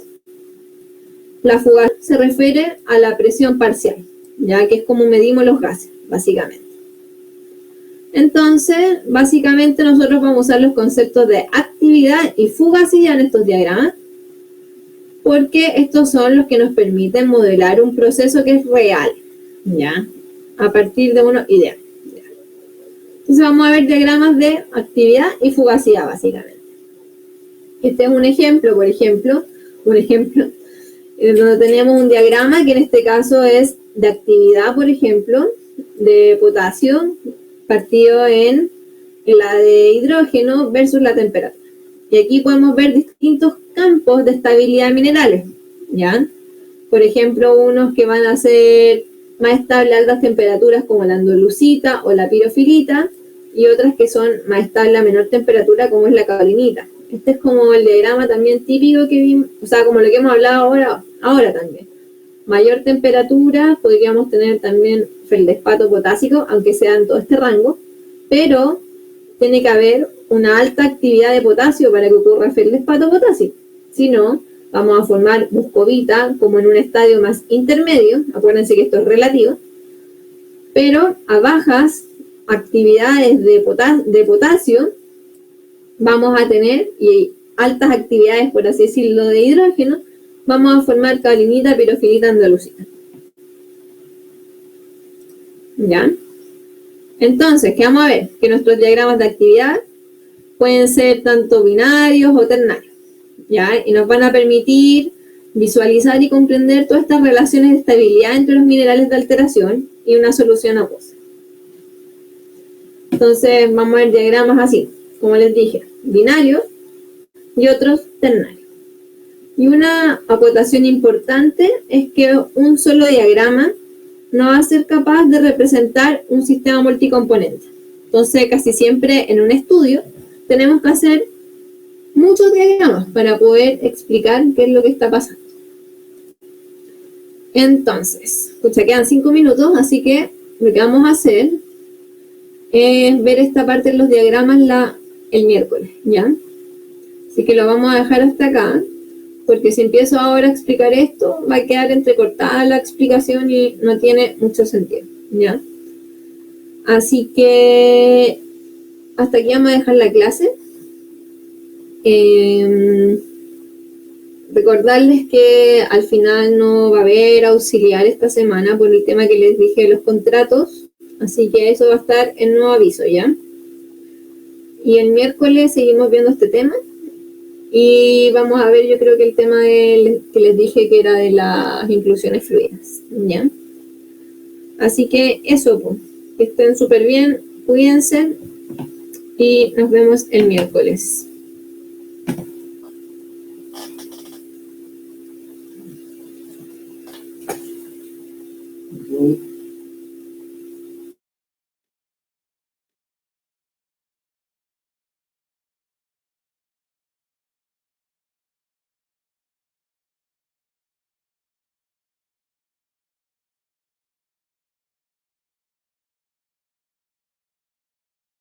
la fugacidad se refiere a la presión parcial, ya que es como medimos los gases, básicamente. Entonces, básicamente nosotros vamos a usar los conceptos de actividad y fugacidad en estos diagramas, porque estos son los que nos permiten modelar un proceso que es real, ¿ya? A partir de uno ideal. Entonces vamos a ver diagramas de actividad y fugacidad, básicamente. Este es un ejemplo, por ejemplo, donde tenemos un diagrama que en este caso es de actividad, por ejemplo, de potasio, partido en la de hidrógeno versus la temperatura. Y aquí podemos ver distintos campos de estabilidad de minerales, ¿ya? Por ejemplo, unos que van a ser más estables a altas temperaturas como la andalusita o la pirofilita, y otras que son más estables a menor temperatura como es la caolinita. Este es como el diagrama también típico que vimos, o sea, como lo que hemos hablado ahora también. Mayor temperatura, podríamos tener también feldespato potásico, aunque sea en todo este rango, pero tiene que haber una alta actividad de potasio para que ocurra feldespato potásico. Si no, vamos a formar muscovita como en un estadio más intermedio, acuérdense que esto es relativo, pero a bajas actividades de potasio vamos a tener, y altas actividades, por así decirlo, de hidrógeno, vamos a formar caolinita, pirofilita, andalusita. ¿Ya? Entonces, ¿qué vamos a ver? Que nuestros diagramas de actividad pueden ser tanto binarios o ternarios, ¿ya? Y nos van a permitir visualizar y comprender todas estas relaciones de estabilidad entre los minerales de alteración y una solución acuosa. Entonces, vamos a ver diagramas así, como les dije, binarios y otros ternarios. Y una acotación importante es que un solo diagrama no va a ser capaz de representar un sistema multicomponente. Entonces, casi siempre en un estudio tenemos que hacer muchos diagramas para poder explicar qué es lo que está pasando. Entonces, quedan 5 minutos, así que lo que vamos a hacer es ver esta parte de los diagramas el miércoles, ¿ya? Así que lo vamos a dejar hasta acá, porque si empiezo ahora a explicar esto, va a quedar entrecortada la explicación y no tiene mucho sentido, ¿ya? Así que hasta aquí vamos a dejar la clase. Recordarles que al final no va a haber auxiliar esta semana por el tema que les dije de los contratos, así que eso va a estar en nuevo aviso, ¿ya? Y el miércoles seguimos viendo este tema y vamos a ver, yo creo que el tema que les dije que era de las inclusiones fluidas, ¿ya? Así que eso, pues, que estén súper bien, cuídense y nos vemos el miércoles.